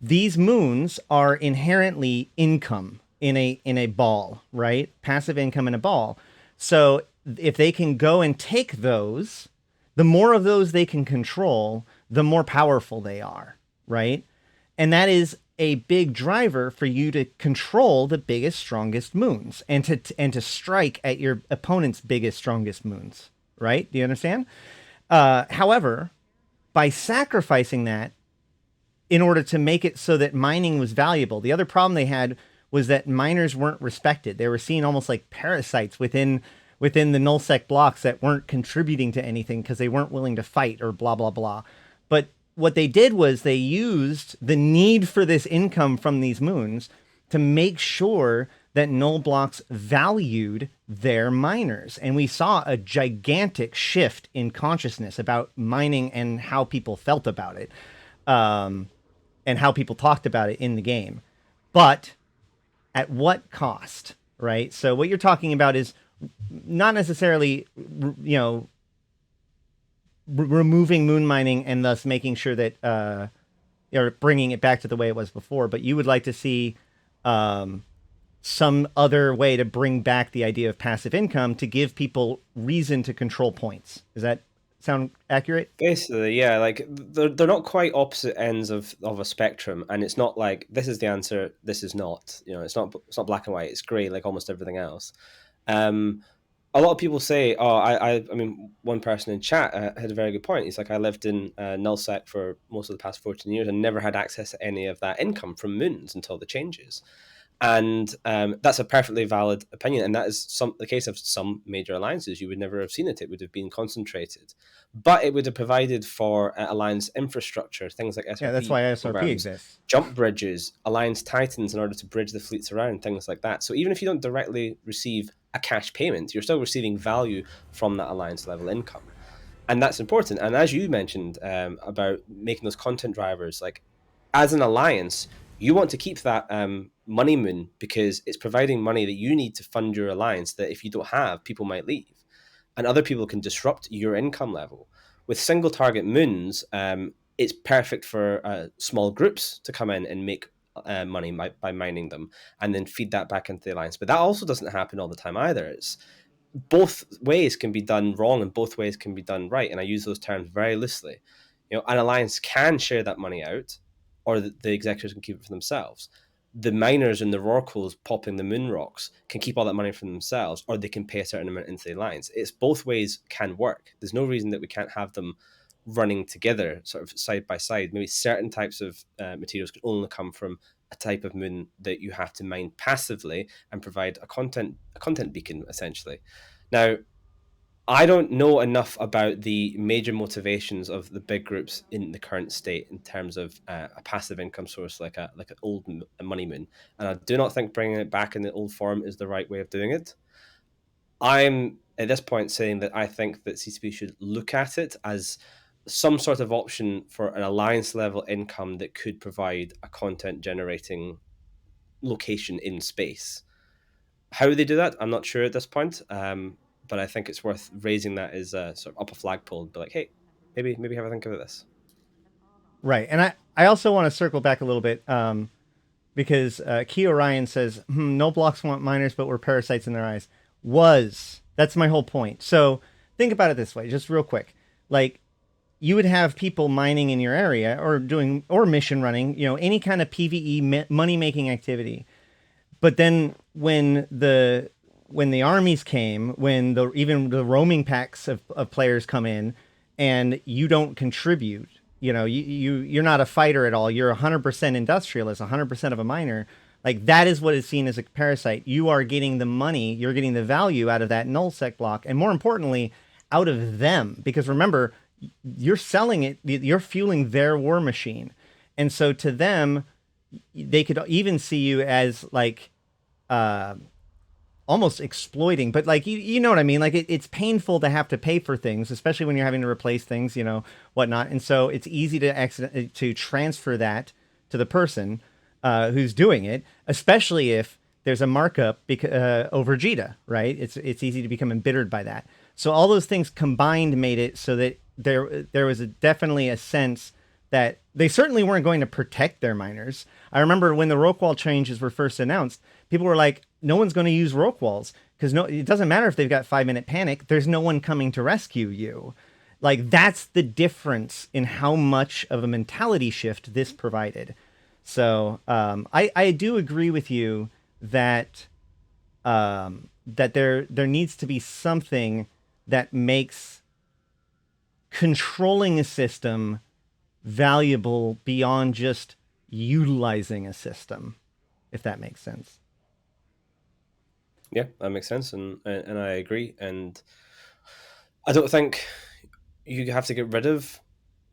These moons are inherently income in a ball, right? Passive income in a ball. So if they can go and take those, the more of those they can control, the more powerful they are, right? And that is a big driver for you to control the biggest, strongest moons and to strike at your opponent's biggest, strongest moons, right? Do you understand? However, by sacrificing that in order to make it so that mining was valuable. The other problem they had was that miners weren't respected. They were seen almost like parasites within the nullsec blocks that weren't contributing to anything because they weren't willing to fight or blah, blah, blah. But what they did was they used the need for this income from these moons to make sure that null blocks valued their miners. And we saw a gigantic shift in consciousness about mining and how people felt about it, and how people talked about it in the game. But at what cost, right? So what you're talking about is not necessarily, removing moon mining and thus making sure that, or bringing it back to the way it was before, but you would like to see some other way to bring back the idea of passive income to give people reason to control points. Does that sound accurate? Basically, yeah. Like they're not quite opposite ends of a spectrum, and it's not like this is the answer, this is not. It's not black and white. It's grey, like almost everything else. A lot of people say, "Oh, I mean, one person in chat had a very good point. He's like, I lived in nullsec for most of the past 14 years and never had access to any of that income from moons until the changes." And that's a perfectly valid opinion. And that is the case of some major alliances. You would never have seen it. It would have been concentrated. But it would have provided for alliance infrastructure, things like SRP. Yeah, that's why SRP exists. Jump bridges, alliance titans in order to bridge the fleets around, things like that. So even if you don't directly receive a cash payment, you're still receiving value from that alliance level income. And that's important. And as you mentioned about making those content drivers, like as an alliance, you want to keep that money moon because it's providing money that you need to fund your alliance that if you don't have, people might leave. And other people can disrupt your income level. With single target moons, it's perfect for small groups to come in and make money by mining them and then feed that back into the alliance. But that also doesn't happen all the time either. It's both ways can be done wrong and both ways can be done right. And I use those terms very loosely. An alliance can share that money out, or the executors can keep it for themselves. The miners and the Rorquals popping the moon rocks can keep all that money for themselves, or they can pay a certain amount into the alliance. It's both ways can work. There's no reason that we can't have them running together, sort of side by side. Maybe certain types of materials can only come from a type of moon that you have to mine passively and provide a content beacon, essentially. Now, I don't know enough about the major motivations of the big groups in the current state in terms of a passive income source like an old money moon, and I do not think bringing it back in the old form is the right way of doing it. I'm at this point saying that I think that CCP should look at it as some sort of option for an alliance level income that could provide a content generating location in space. How they do that, I'm not sure at this point. But I think it's worth raising that as a sort of up a flagpole and be like, hey, maybe have a think about this. Right. And I also want to circle back a little bit because Key Orion says, no blocks want miners, but we're parasites in their eyes. That's my whole point. So think about it this way, just real quick. Like you would have people mining in your area or mission running, any kind of PvE money-making activity. But then when the armies came, when even the roaming packs of players come in and you don't contribute, you're not a fighter at all. You're 100% industrialist, 100% of a miner. Like that is what is seen as a parasite. You are getting the money, you're getting the value out of that nullsec block. And more importantly, out of them, because remember, you're selling it, you're fueling their war machine. And so to them, they could even see you as like, almost exploiting, but like, you know what I mean? Like it's painful to have to pay for things, especially when you're having to replace things, whatnot. And so it's easy to transfer that to the person who's doing it, especially if there's a markup over Jita, right? It's easy to become embittered by that. So all those things combined made it so that there was definitely a sense that they certainly weren't going to protect their miners. I remember when the Rorqual changes were first announced, people were like, no one's going to use Rorquals because it doesn't matter if they've got 5-minute panic. There's no one coming to rescue you. Like that's the difference in how much of a mentality shift this provided. So I do agree with you that that there needs to be something that makes controlling a system valuable beyond just utilizing a system, if that makes sense. Yeah, that makes sense, and I agree. And I don't think you have to get rid of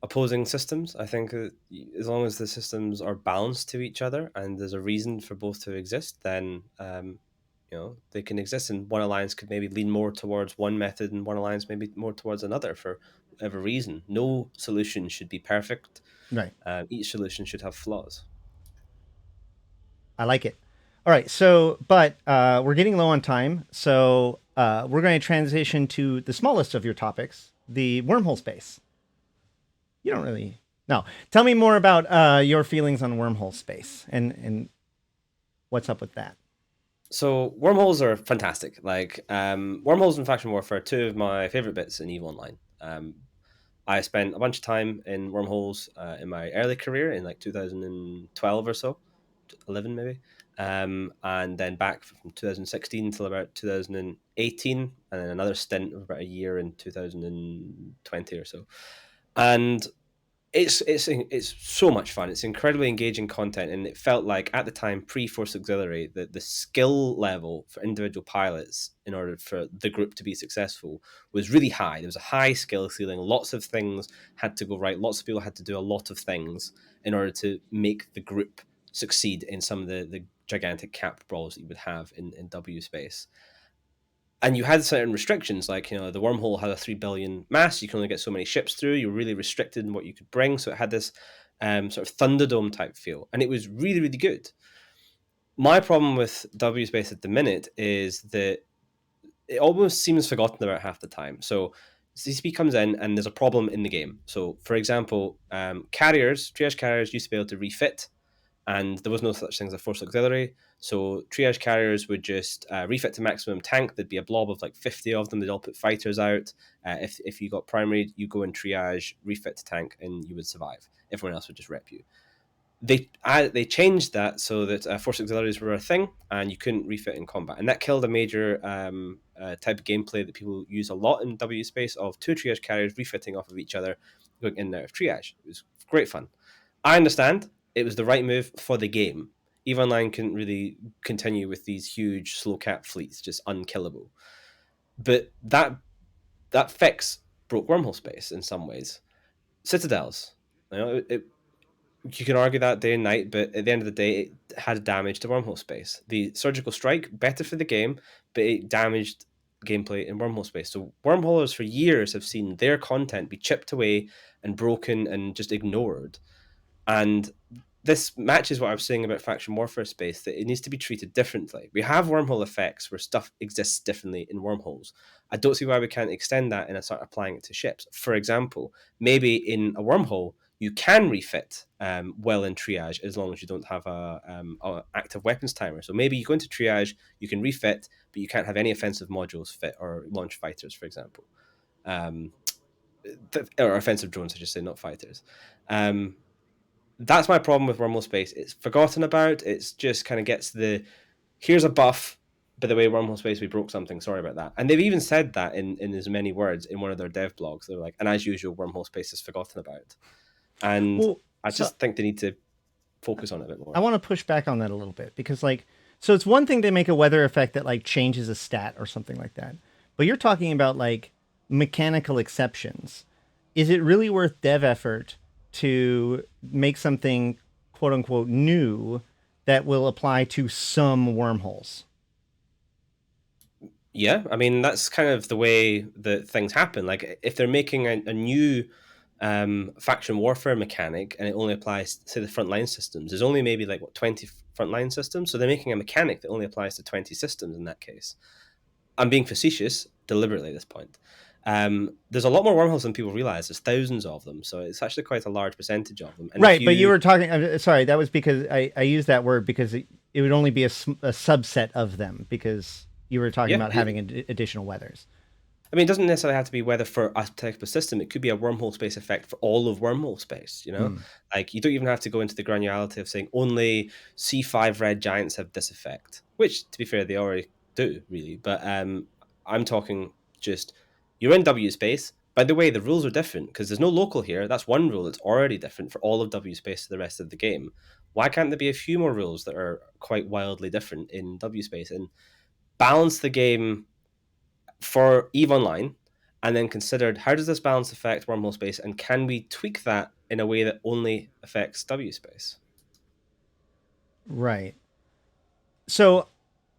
opposing systems. I think that as long as the systems are balanced to each other and there's a reason for both to exist, then they can exist. And one alliance could maybe lean more towards one method, and one alliance maybe more towards another for whatever reason. No solution should be perfect. Right. Each solution should have flaws. I like it. All right. So, but we're getting low on time. So we're going to transition to the smallest of your topics, the wormhole space. You don't really. No. Tell me more about your feelings on wormhole space and what's up with that. So wormholes are fantastic. Like wormholes and faction warfare are two of my favorite bits in EVE Online. I spent a bunch of time in wormholes in my early career in like 2012 or so, 11 maybe, and then back from 2016 till about 2018, and then another stint of about a year in 2020 or so. And it's so much fun. It's incredibly engaging content, and it felt like at the time pre-Force Auxiliary that the skill level for individual pilots in order for the group to be successful was really high. There was a high skill ceiling. Lots of things had to go right. Lots of people had to do a lot of things in order to make the group succeed in some of the gigantic cap brawls that you would have in W space. And you had certain restrictions, like, the wormhole had a 3 billion mass. You can only get so many ships through. You were really restricted in what you could bring. So it had this sort of Thunderdome type feel. And it was really, really good. My problem with W Space at the minute is that it almost seems forgotten about half the time. So CCP comes in and there's a problem in the game. So, for example, triage carriers used to be able to refit, and there was no such thing as a Force Auxiliary. So triage carriers would just refit to maximum tank. There'd be a blob of like 50 of them. They'd all put fighters out. If you got primary, you go in triage, refit to tank, and you would survive. Everyone else would just rep you. They changed that so that Force Auxiliaries were a thing, and you couldn't refit in combat. And that killed a major type of gameplay that people use a lot in W space of two triage carriers refitting off of each other, going in and out of triage. It was great fun. I understand it was the right move for the game. EVE Online couldn't really continue with these huge slow cap fleets, just unkillable. But that fix broke wormhole space in some ways. Citadels, you can argue that day and night, but at the end of the day, it had damage to wormhole space. The surgical strike, better for the game, but it damaged gameplay in wormhole space. So wormholers for years have seen their content be chipped away and broken and just ignored. And this matches what I was saying about faction warfare space, that it needs to be treated differently. We have wormhole effects where stuff exists differently in wormholes. I don't see why we can't extend that and start applying it to ships. For example, maybe in a wormhole, you can refit well in triage as long as you don't have a active weapons timer. So maybe you go into triage, you can refit, but you can't have any offensive modules fit or launch fighters, for example. Or offensive drones, I should say, not fighters. That's my problem with wormhole space. It's forgotten about. It's just kind of gets here's a buff. By the way, wormhole space, we broke something. Sorry about that. And they've even said that in as many words in one of their dev blogs. They're like, and as usual, wormhole space is forgotten about. And I just think they need to focus on it a bit more. I want to push back on that a little bit because, so it's one thing to make a weather effect that changes a stat or something like that, but you're talking about mechanical exceptions. Is it really worth dev effort to make something quote unquote new that will apply to some wormholes? Yeah, I mean, that's kind of the way that things happen. Like if they're making a new faction warfare mechanic and it only applies to the frontline systems, there's only maybe 20 frontline systems, so they're making a mechanic that only applies to 20 systems in that case. I'm being facetious deliberately at this point. There's a lot more wormholes than people realize. There's thousands of them, so it's actually quite a large percentage of them. And right, but you were talking, sorry, that was because I used that word because it would only be a subset of them, because you were talking about having additional weathers. I mean, it doesn't necessarily have to be weather for a type of system. It could be a wormhole space effect for all of wormhole space, Like, you don't even have to go into the granularity of saying only C5 red giants have this effect, which, to be fair, they already do, really. But I'm talking just, you're in W space, by the way, the rules are different because there's no local here. That's one rule. It's already different for all of W space to the rest of the game. Why can't there be a few more rules that are quite wildly different in W space and balance the game for EVE Online, and then considered how does this balance affect wormhole space, and can we tweak that in a way that only affects W space? Right. So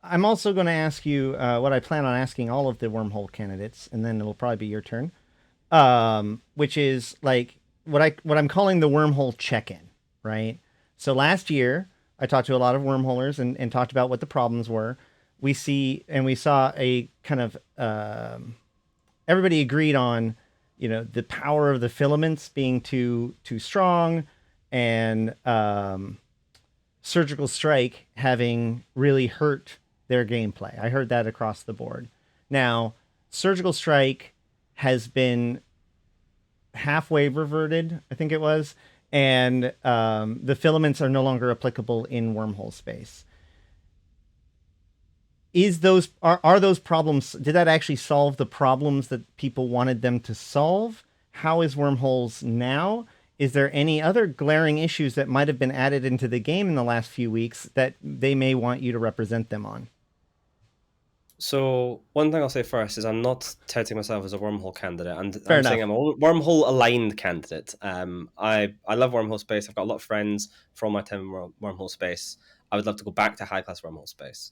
I'm also going to ask you what I plan on asking all of the wormhole candidates, and then it'll probably be your turn. Which is like what I'm calling the wormhole check-in, right? So last year I talked to a lot of wormholers and talked about what the problems were. We saw a kind of everybody agreed on, the power of the filaments being too strong, and surgical strike having really hurt their gameplay. I heard that across the board. Now, surgical strike has been halfway reverted, I think it was, and the filaments are no longer applicable in wormhole space. Are those problems? Did that actually solve the problems that people wanted them to solve? How is wormholes now? Is there any other glaring issues that might have been added into the game in the last few weeks that they may want you to represent them on? So one thing I'll say first is I'm not touting myself as a wormhole candidate, and Fair I'm enough. saying I'm a wormhole aligned candidate. I love wormhole space. I've got a lot of friends from my time in wormhole space. I would love to go back to high class wormhole space.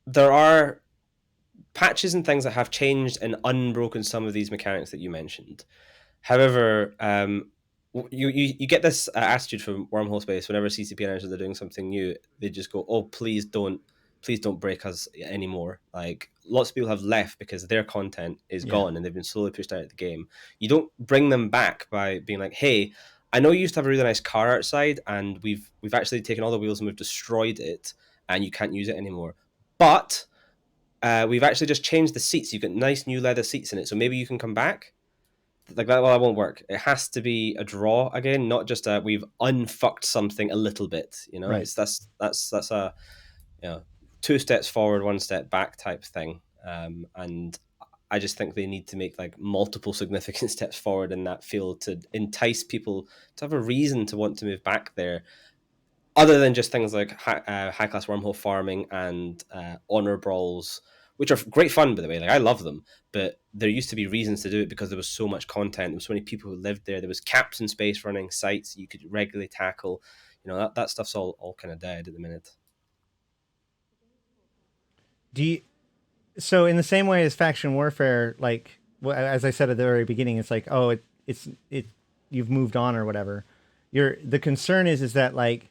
There are patches and things that have changed and unbroken some of these mechanics that you mentioned. However, you get this attitude from wormhole space whenever CCP announces they're doing something new. They just go, "Oh, please don't break us anymore." Like lots of people have left because their content is gone and they've been slowly pushed out of the game. You don't bring them back by being like, "Hey, I know you used to have a really nice car outside, and we've actually taken all the wheels and we've destroyed it, and you can't use it anymore. But we've actually just changed the seats. You've got nice new leather seats in it, so maybe you can come back." Like that, well, that won't work. It has to be a draw again, not just a we've unfucked something a little bit. Right. It's that's a two steps forward, one step back type thing. And I just think they need to make like multiple significant steps forward in that field to entice people to have a reason to want to move back there, other than just things like high class wormhole farming and honor brawls, which are great fun, by the way. Like I love them, but there used to be reasons to do it because there was so much content. There were so many people who lived there. There was caps in space running sites you could regularly tackle. That stuff's all kind of dead at the minute. So in the same way as faction warfare, like as I said at the very beginning, it's like, oh, it's you've moved on or whatever. The concern is that like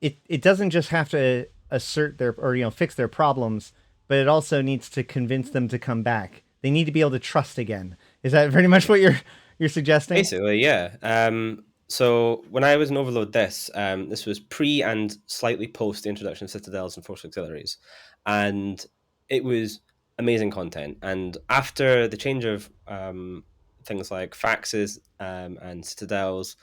it doesn't just have to assert their or fix their problems, but it also needs to convince them to come back. They need to be able to trust again. Is that pretty much what you're suggesting? Basically, yeah. So when I was in Overload this was pre and slightly post the introduction of Citadels and Force Auxiliaries, and it was amazing content. And after the change of things like faxes and Citadels,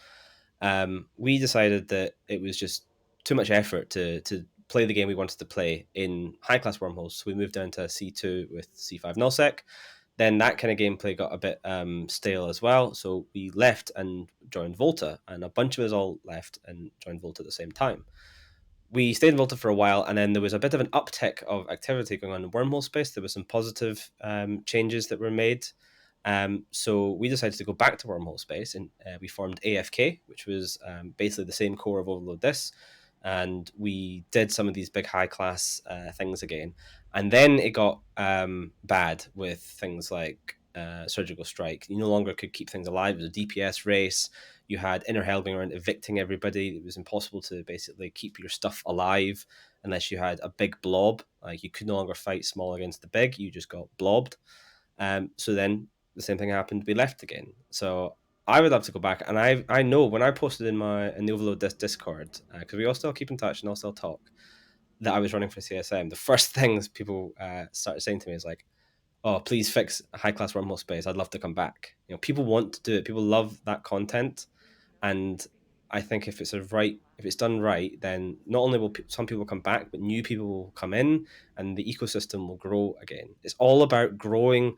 we decided that it was just too much effort to play the game we wanted to play in high class wormholes. So we moved down to C2 with C5 nullsec. Then that kind of gameplay got a bit stale as well. So we left and joined Volta, and a bunch of us all left and joined Volta at the same time. We stayed in Volta for a while, and then there was a bit of an uptick of activity going on in wormhole space. There were some positive changes that were made. So we decided to go back to wormhole space, and we formed AFK, which was basically the same core of Overload this. And we did some of these big high class things again. And then it got bad with things like surgical strike. You no longer could keep things alive. It was a DPS race. You had Inner Hell going around evicting everybody. It was impossible to basically keep your stuff alive unless you had a big blob. Like you could no longer fight small against the big. You just got blobbed. So then the same thing happened. We left again. So I would love to go back, and I know when I posted in the Overload Discord, because we all still keep in touch and all still talk, that I was running for CSM. The first things people started saying to me is like, "Oh, please fix high class wormhole space. I'd love to come back." People want to do it. People love that content, and I think if it's a right if it's done right, then not only will some people come back, but new people will come in, and the ecosystem will grow again. It's all about growing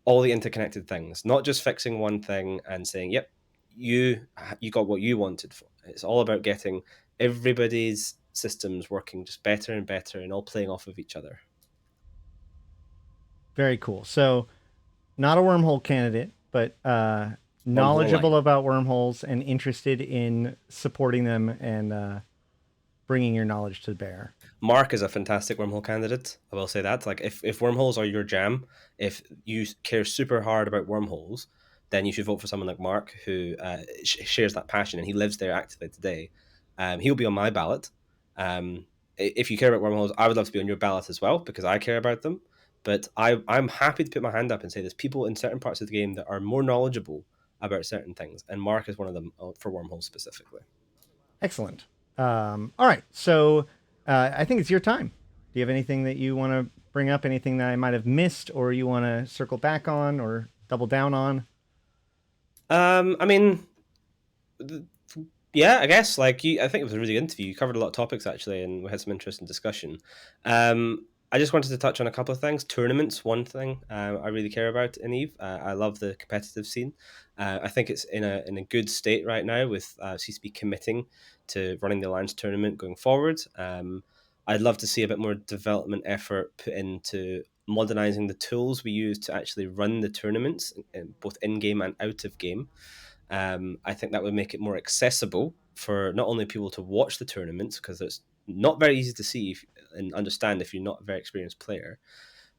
all the interconnected things, not just fixing one thing and saying, "Yep, you got what you wanted." It's all about getting everybody's systems working just better and better, and all playing off of each other. Very cool. So, not a wormhole candidate, but Wormhole knowledgeable line. about wormholes and interested in supporting them and bringing your knowledge to bear. Mark is a fantastic wormhole candidate. I will say that. Like, if wormholes are your jam, if you care super hard about wormholes, then you should vote for someone like Mark, who shares that passion and he lives there actively today. He'll be on my ballot. If you care about wormholes, I would love to be on your ballot as well because I care about them. But I'm happy to put my hand up and say there's people in certain parts of the game that are more knowledgeable about certain things, and Mark is one of them for wormholes specifically. Excellent. All right. So, I think it's your time. Do you have anything that you want to bring up? Anything that I might have missed, or you want to circle back on, or double down on? I mean, yeah, I guess like I think it was a really good interview. You covered a lot of topics actually, and we had some interesting discussion. I just wanted to touch on a couple of things. Tournaments, one thing I really care about in Eve. I love the competitive scene. I think it's in a good state right now with CCP committing to running the Alliance tournament going forward. I'd love to see a bit more development effort put into modernizing the tools we use to actually run the tournaments, both in game and out of game. I think that would make it more accessible for not only people to watch the tournaments, because it's not very easy to see and understand if you're not a very experienced player,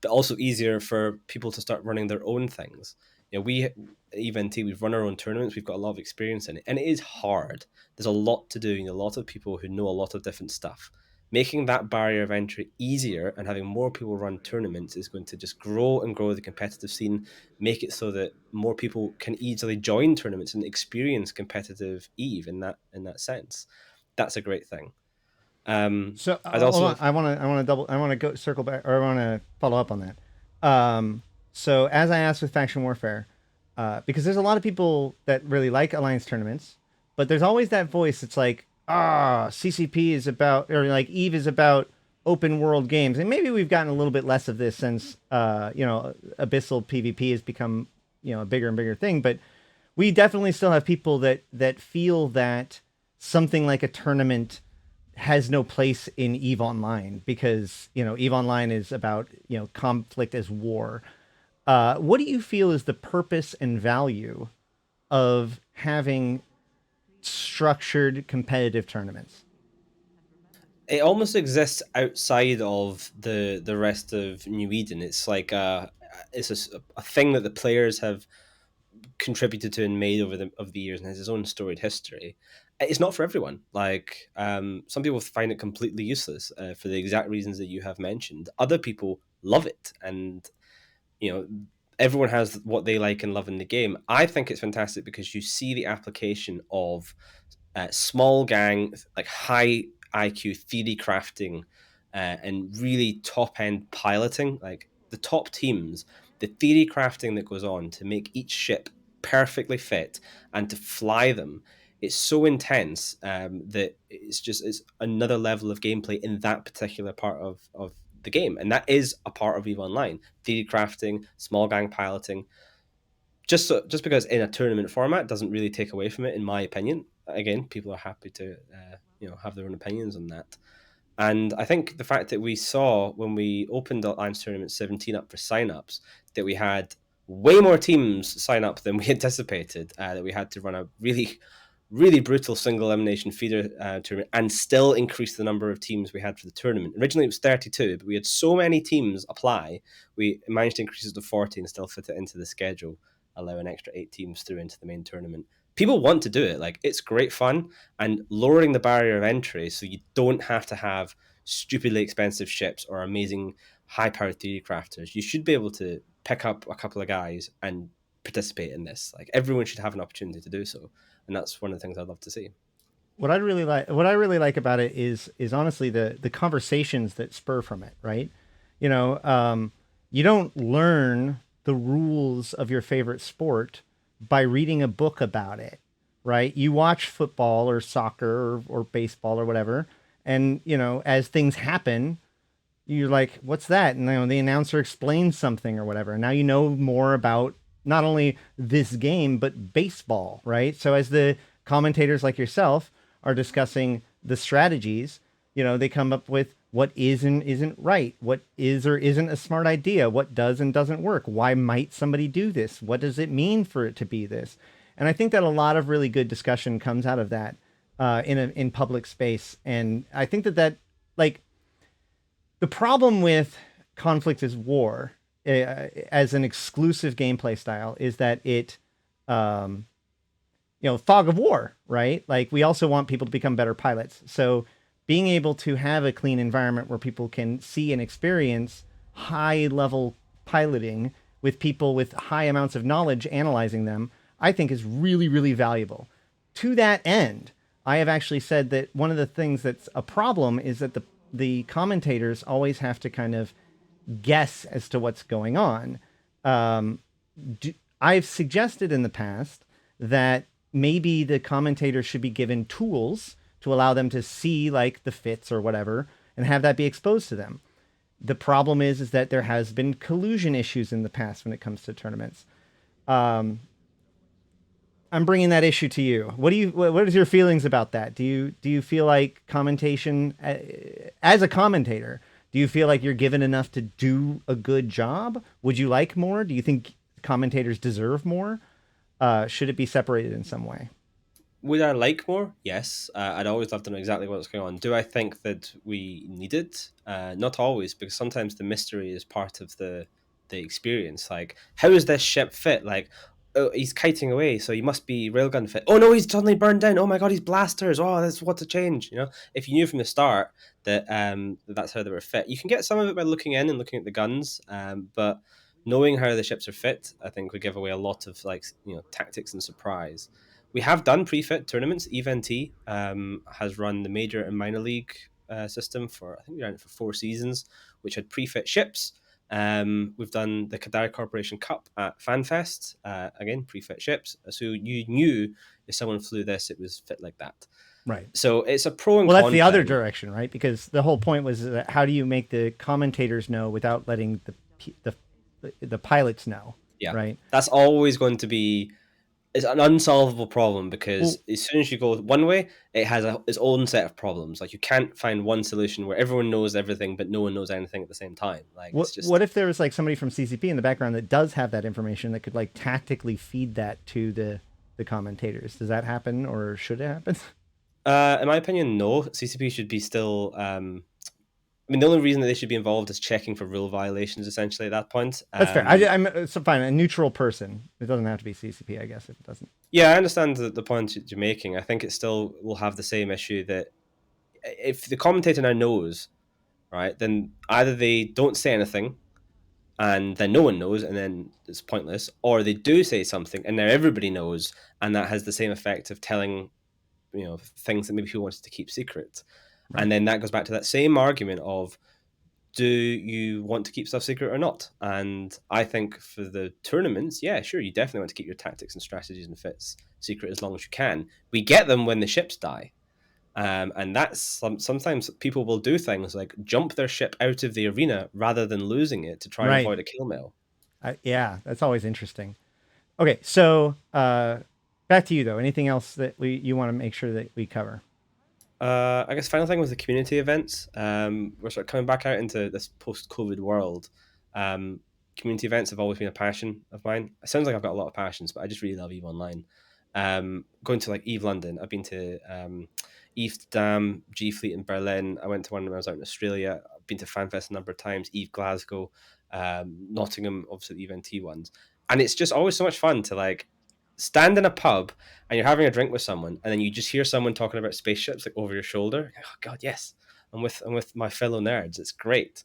but also easier for people to start running their own things. We EVNT, we've run our own tournaments, we've got a lot of experience in it, and it is hard. There's a lot to do, and a lot of people who know a lot of different stuff. Making that barrier of entry easier and having more people run tournaments is going to just grow and grow the competitive scene, make it so that more people can easily join tournaments and experience competitive Eve in that sense. That's a great thing. So I'd hold also on. I want to go circle back, or I want to follow up on that. So as I asked with faction warfare, because there's a lot of people that really like alliance tournaments, but there's always that voice that's like, CCP is about, or like Eve is about open world games, and maybe we've gotten a little bit less of this since abyssal PvP has become a bigger and bigger thing, but we definitely still have people that feel that something like a tournament has no place in Eve Online because Eve Online is about conflict as war. What do you feel is the purpose and value of having structured competitive tournaments? it almost exists outside of the rest of New Eden. It's like it's a thing that the players have contributed to and made over the years and has its own storied history. It's not for everyone. Like some people find it completely useless for the exact reasons that you have mentioned. Other people love it, and you know everyone has what they like and love in the game. I think it's fantastic because you see the application of small gang, like high IQ theory crafting, and really top end piloting. Like the top teams, the theory crafting that goes on to make each ship perfectly fit and to fly them. It's so intense that it's another level of gameplay in that particular part of the game, and that is a part of EVE Online. Theory crafting, small gang piloting, just because in a tournament format doesn't really take away from it, in my opinion. Again, people are happy to have their own opinions on that. And I think the fact that we saw when we opened Alliance Tournament 17 up for signups that we had way more teams sign up than we anticipated. That we had to run a really, really brutal single elimination feeder tournament and still increase the number of teams we had for the tournament. Originally it was 32, but we had so many teams apply, we managed to increase it to 40 and still fit it into the schedule, allow an extra 8 teams through into the main tournament. People want to do it. Like, it's great fun, and lowering the barrier of entry so you don't have to have stupidly expensive ships or amazing high-powered theory crafters. You should be able to pick up a couple of guys and participate in this. Like, everyone should have an opportunity to do so, and that's one of the things I'd love to see. What I really like about it is honestly the conversations that spur from it, right? You don't learn the rules of your favorite sport by reading a book about it. right? You watch football or soccer or baseball or whatever, and as things happen, you're like, "What's that?" And the announcer explains something or whatever. And now you know more about not only this game but baseball, right? So as the commentators like yourself are discussing the strategies, they come up with what is and isn't right, what is or isn't a smart idea, what does and doesn't work, why might somebody do this, what does it mean for it to be this. And I think that a lot of really good discussion comes out of that in public space. And I think that like the problem with conflict is war as an exclusive gameplay style is that it um, fog of war, right? Like we also want people to become better pilots. So being able to have a clean environment where people can see and experience high level piloting with people with high amounts of knowledge analyzing them, I think is really, really valuable. To that end, I have actually said that one of the things that's a problem is that the commentators always have to kind of guess as to what's going on. Um, I've suggested in the past that maybe the commentators should be given tools to allow them to see like the fits or whatever and have that be exposed to them. The problem is that there has been collusion issues in the past when it comes to tournaments. Um, I'm bringing that issue to you. What is your feelings about that? Do you feel like commentation as a commentator, do you feel like you're given enough to do a good job? Would you like more? Do you think commentators deserve more? Should it be separated in some way? Would I like more? Yes. I'd always love to know exactly what's going on. Do I think that we need it? Not always, because sometimes the mystery is part of the experience. Like, how is this ship fit? Like, oh, he's kiting away, so he must be railgun fit. Oh no, he's suddenly burned down. Oh my god, he's blasters. Oh, that's what to change. If you knew from the start that that's how they were fit, you can get some of it by looking in and looking at the guns. But knowing how the ships are fit, I think would give away a lot of tactics and surprise. We have done pre-fit tournaments. EVNT has run the major and minor league system for, I think we ran it for 4 seasons, which had pre-fit ships. We've done the Kadari Corporation Cup at FanFest, again, pre-fit ships. So you knew if someone flew this, it was fit like that. Right. So it's a pro and Well, con that's the other thing. direction, right? Because the whole point was that how do you make the commentators know without letting the pilots know, Yeah, right? that's always going to be, it's an unsolvable problem, Well, because as soon as you go one way, it has its own set of problems. Like, you can't find one solution where everyone knows everything but no one knows anything at the same time. Like, it's what just, if there was like somebody from CCP in the background that does have that information that could like tactically feed that to the commentators? Does that happen or should it happen? in my opinion, no. CCP should be still. I mean, the only reason that they should be involved is checking for rule violations, essentially, at that point. That's fair. I'm so fine. A neutral person. It doesn't have to be CCP, I guess, if it doesn't. Yeah, I understand the point you're making. I think it still will have the same issue that if the commentator now knows, right, then either they don't say anything and then no one knows and then it's pointless, or they do say something and now everybody knows, and that has the same effect of telling things that maybe people wanted to keep secret. Right. And then that goes back to that same argument of, do you want to keep stuff secret or not? And I think for the tournaments, yeah, sure, you definitely want to keep your tactics and strategies and fits secret as long as you can. We get them when the ships die. And that's sometimes people will do things like jump their ship out of the arena rather than losing it to try and Right. avoid a kill mail. Yeah, that's always interesting. Okay, so back to you though. Anything else that you want to make sure that we cover? I guess final thing was the community events. We're sort of coming back out into this post-COVID world. Um, Community events have always been a passion of mine. It sounds like I've got a lot of passions, but I just really love EVE Online. Going to like EVE London, I've been to EVE Dam, G Fleet in Berlin. I went to one when I was out in Australia. I've been to FanFest a number of times, EVE Glasgow, Nottingham, obviously the EVNT ones. And it's just always so much fun to like stand in a pub and you're having a drink with someone, and then you just hear someone talking about spaceships like over your shoulder. Oh God, yes, I'm with my fellow nerds. It's great.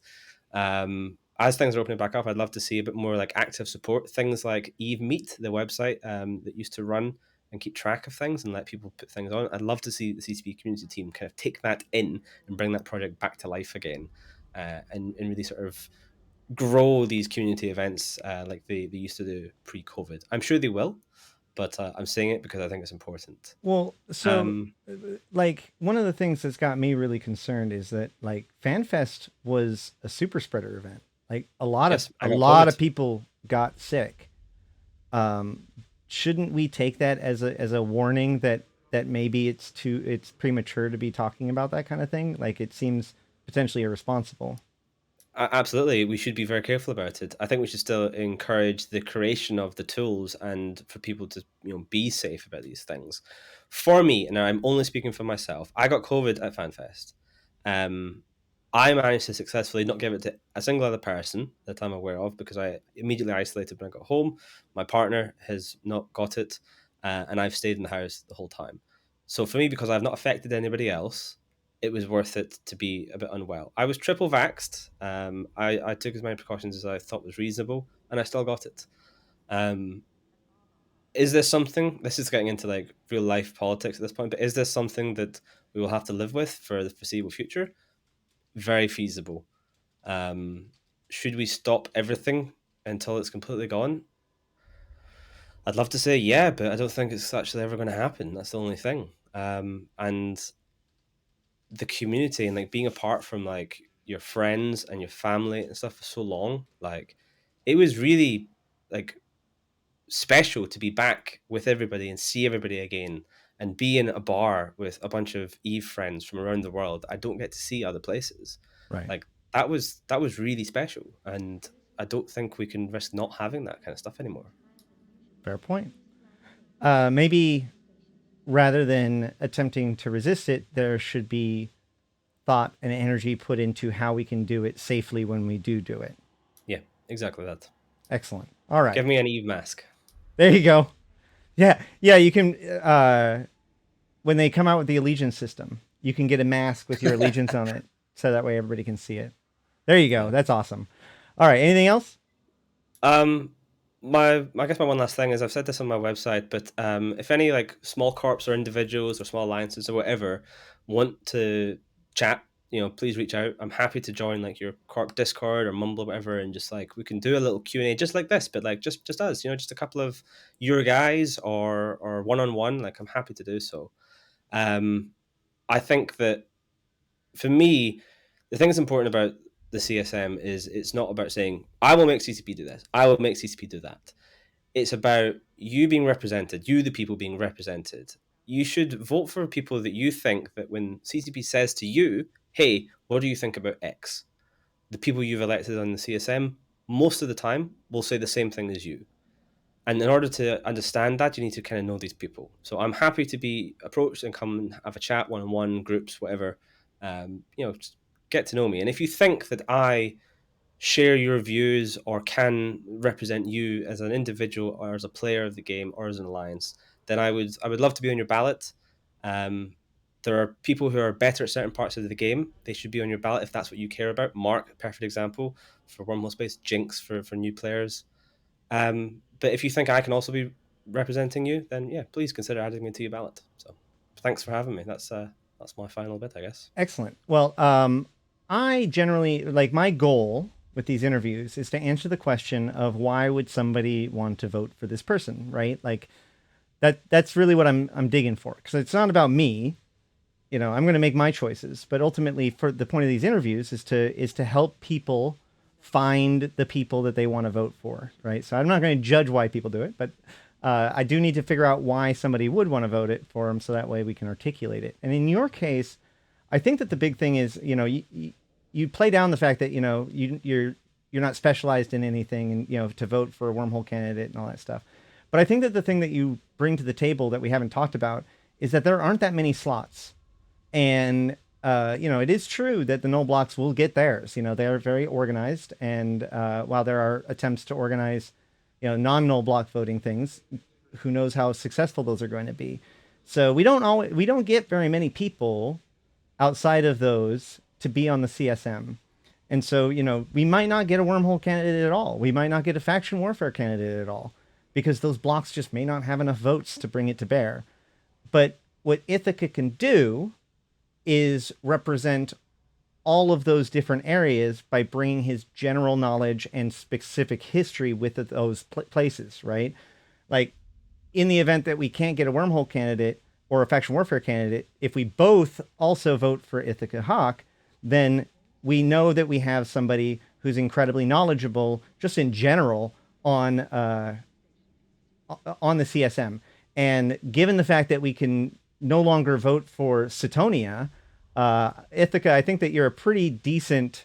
As things are opening back up, I'd love to see a bit more like active support. Things like Eve Meet, the website that used to run and keep track of things and let people put things on. I'd love to see the CCP community team kind of take that in and bring that project back to life again, and really sort of grow these community events like they used to do pre-COVID. I'm sure they will. but I'm saying it because I think it's important. Well, so Um, like one of the things that's got me really concerned is that like FanFest was a super spreader event. Like yes, a I got lot of COVID. people got sick. Um, shouldn't we take that as a warning that maybe it's premature to be talking about that kind of thing? Like it seems potentially irresponsible. Absolutely, we should be very careful about it. I think we should still encourage the creation of the tools and for people to be safe about these things. For me, and I'm only speaking for myself, I got COVID at FanFest. Um, I managed to successfully not give it to a single other person that I'm aware of because I immediately isolated when I got home. My partner has not got it, and I've stayed in the house the whole time. So for me, because I've not affected anybody else, it was worth it to be a bit unwell. I was triple vaxxed. I took as many precautions as I thought was reasonable, and I still got it. Um, is this something? This is getting into like real life politics at this point, but is this something that we will have to live with for the foreseeable future? Very feasible. Um, should we stop everything until it's completely gone? I'd love to say yeah, but I don't think it's actually ever going to happen. That's the only thing. And the community and like being apart from like your friends and your family and stuff for so long, like it was really like special to be back with everybody and see everybody again and be in a bar with a bunch of Eve friends from around the world. I don't get to see other places. Right. Like that was really special, and I don't think we can risk not having that kind of stuff anymore. Fair point. Maybe rather than attempting to resist it, there should be thought and energy put into how we can do it safely when we do it. Yeah, exactly that. Excellent. All right. Give me an Eve mask. There you go. Yeah. Yeah. You can, when they come out with the allegiance system, you can get a mask with your allegiance on it. So that way everybody can see it. There you go. Yeah. That's awesome. All right. Anything else? Um, I guess my one last thing is I've said this on my website, but if any like small corps or individuals or small alliances or whatever want to chat, please reach out. I'm happy to join like your corp Discord or Mumble or whatever, and just like we can do a little Q&A just like this, but like just us, just a couple of your guys or one on one. Like I'm happy to do so. I think that for me, the thing that's important about the CSM is it's not about saying I will make CCP do this, I will make CCP do that. It's about you being represented, you the people being represented. You should vote for people that you think that when CCP says to you, hey, what do you think about X? The people you've elected on the CSM most of the time will say the same thing as you. And in order to understand that, you need to kind of know these people. So I'm happy to be approached and come and have a chat, one-on-one, groups, whatever. Just get to know me. And if you think that I share your views or can represent you as an individual or as a player of the game or as an alliance, then I would love to be on your ballot. Um, there are people who are better at certain parts of the game. They should be on your ballot if that's what you care about. Mark, perfect example for Wormhole Space. Jinx for new players. But if you think I can also be representing you, then yeah, please consider adding me to your ballot. So thanks for having me. That's my final bit, I guess. Excellent. Well, I generally like my goal with these interviews is to answer the question of why would somebody want to vote for this person, right? Like that's really what I'm digging for, because it's not about me. I'm going to make my choices, but ultimately, for the point of these interviews is to help people find the people that they want to vote for, right? So I'm not going to judge why people do it, but I do need to figure out why somebody would want to vote it for them, so that way we can articulate it. And in your case, I think that the big thing is, you play down the fact that you're not specialized in anything, and to vote for a Wormhole candidate and all that stuff. But I think that the thing that you bring to the table that we haven't talked about is that there aren't that many slots. And, it is true that the null blocks will get theirs. They are very organized. And while there are attempts to organize, non-null block voting things, who knows how successful those are going to be. So we don't get very many people outside of those to be on the CSM. And so, we might not get a Wormhole candidate at all. We might not get a faction warfare candidate at all, because those blocks just may not have enough votes to bring it to bear. But what Ithaca can do is represent all of those different areas by bringing his general knowledge and specific history with those places, right? Like, in the event that we can't get a Wormhole candidate or a faction warfare candidate, if we both also vote for Ithica Hawk, then we know that we have somebody who's incredibly knowledgeable just in general on the CSM. And given the fact that we can no longer vote for Setonia, Ithaca, I think that you're a pretty decent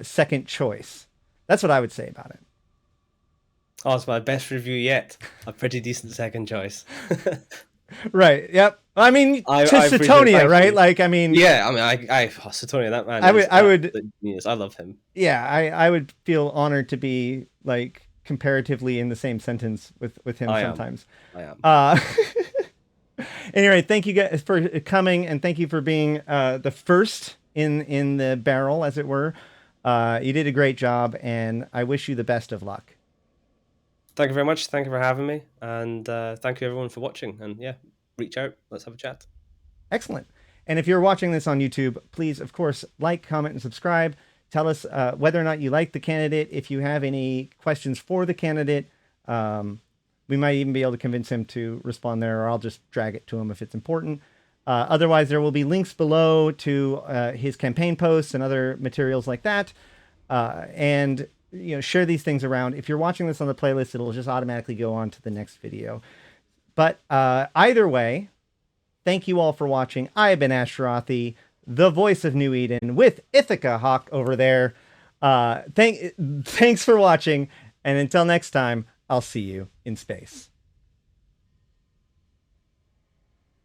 second choice. That's what I would say about it. Oh, it's my best review yet. A pretty decent second choice. Right. Yep. I mean, Setonia, right? Like, I mean, yeah. I mean, Setonia, that man. I would. Genius. I love him. Yeah, I would feel honored to be like comparatively in the same sentence with him sometimes. I am. Anyway, thank you guys for coming, and thank you for being the first in the barrel, as it were. You did a great job, and I wish you the best of luck. Thank you very much. Thank you for having me. And thank you everyone for watching. And yeah, reach out. Let's have a chat. Excellent. And if you're watching this on YouTube, please, of course, like, comment, and subscribe. Tell us whether or not you like the candidate. If you have any questions for the candidate, we might even be able to convince him to respond there, or I'll just drag it to him if it's important. Otherwise, there will be links below to his campaign posts and other materials like that. And share these things around. If you're watching this on the playlist, it'll just automatically go on to the next video. But either way, thank you all for watching. I have been Ashtarothi, the voice of New Eden, with Ithica Hawk over there. Thanks for watching, and until next time, I'll see you in space.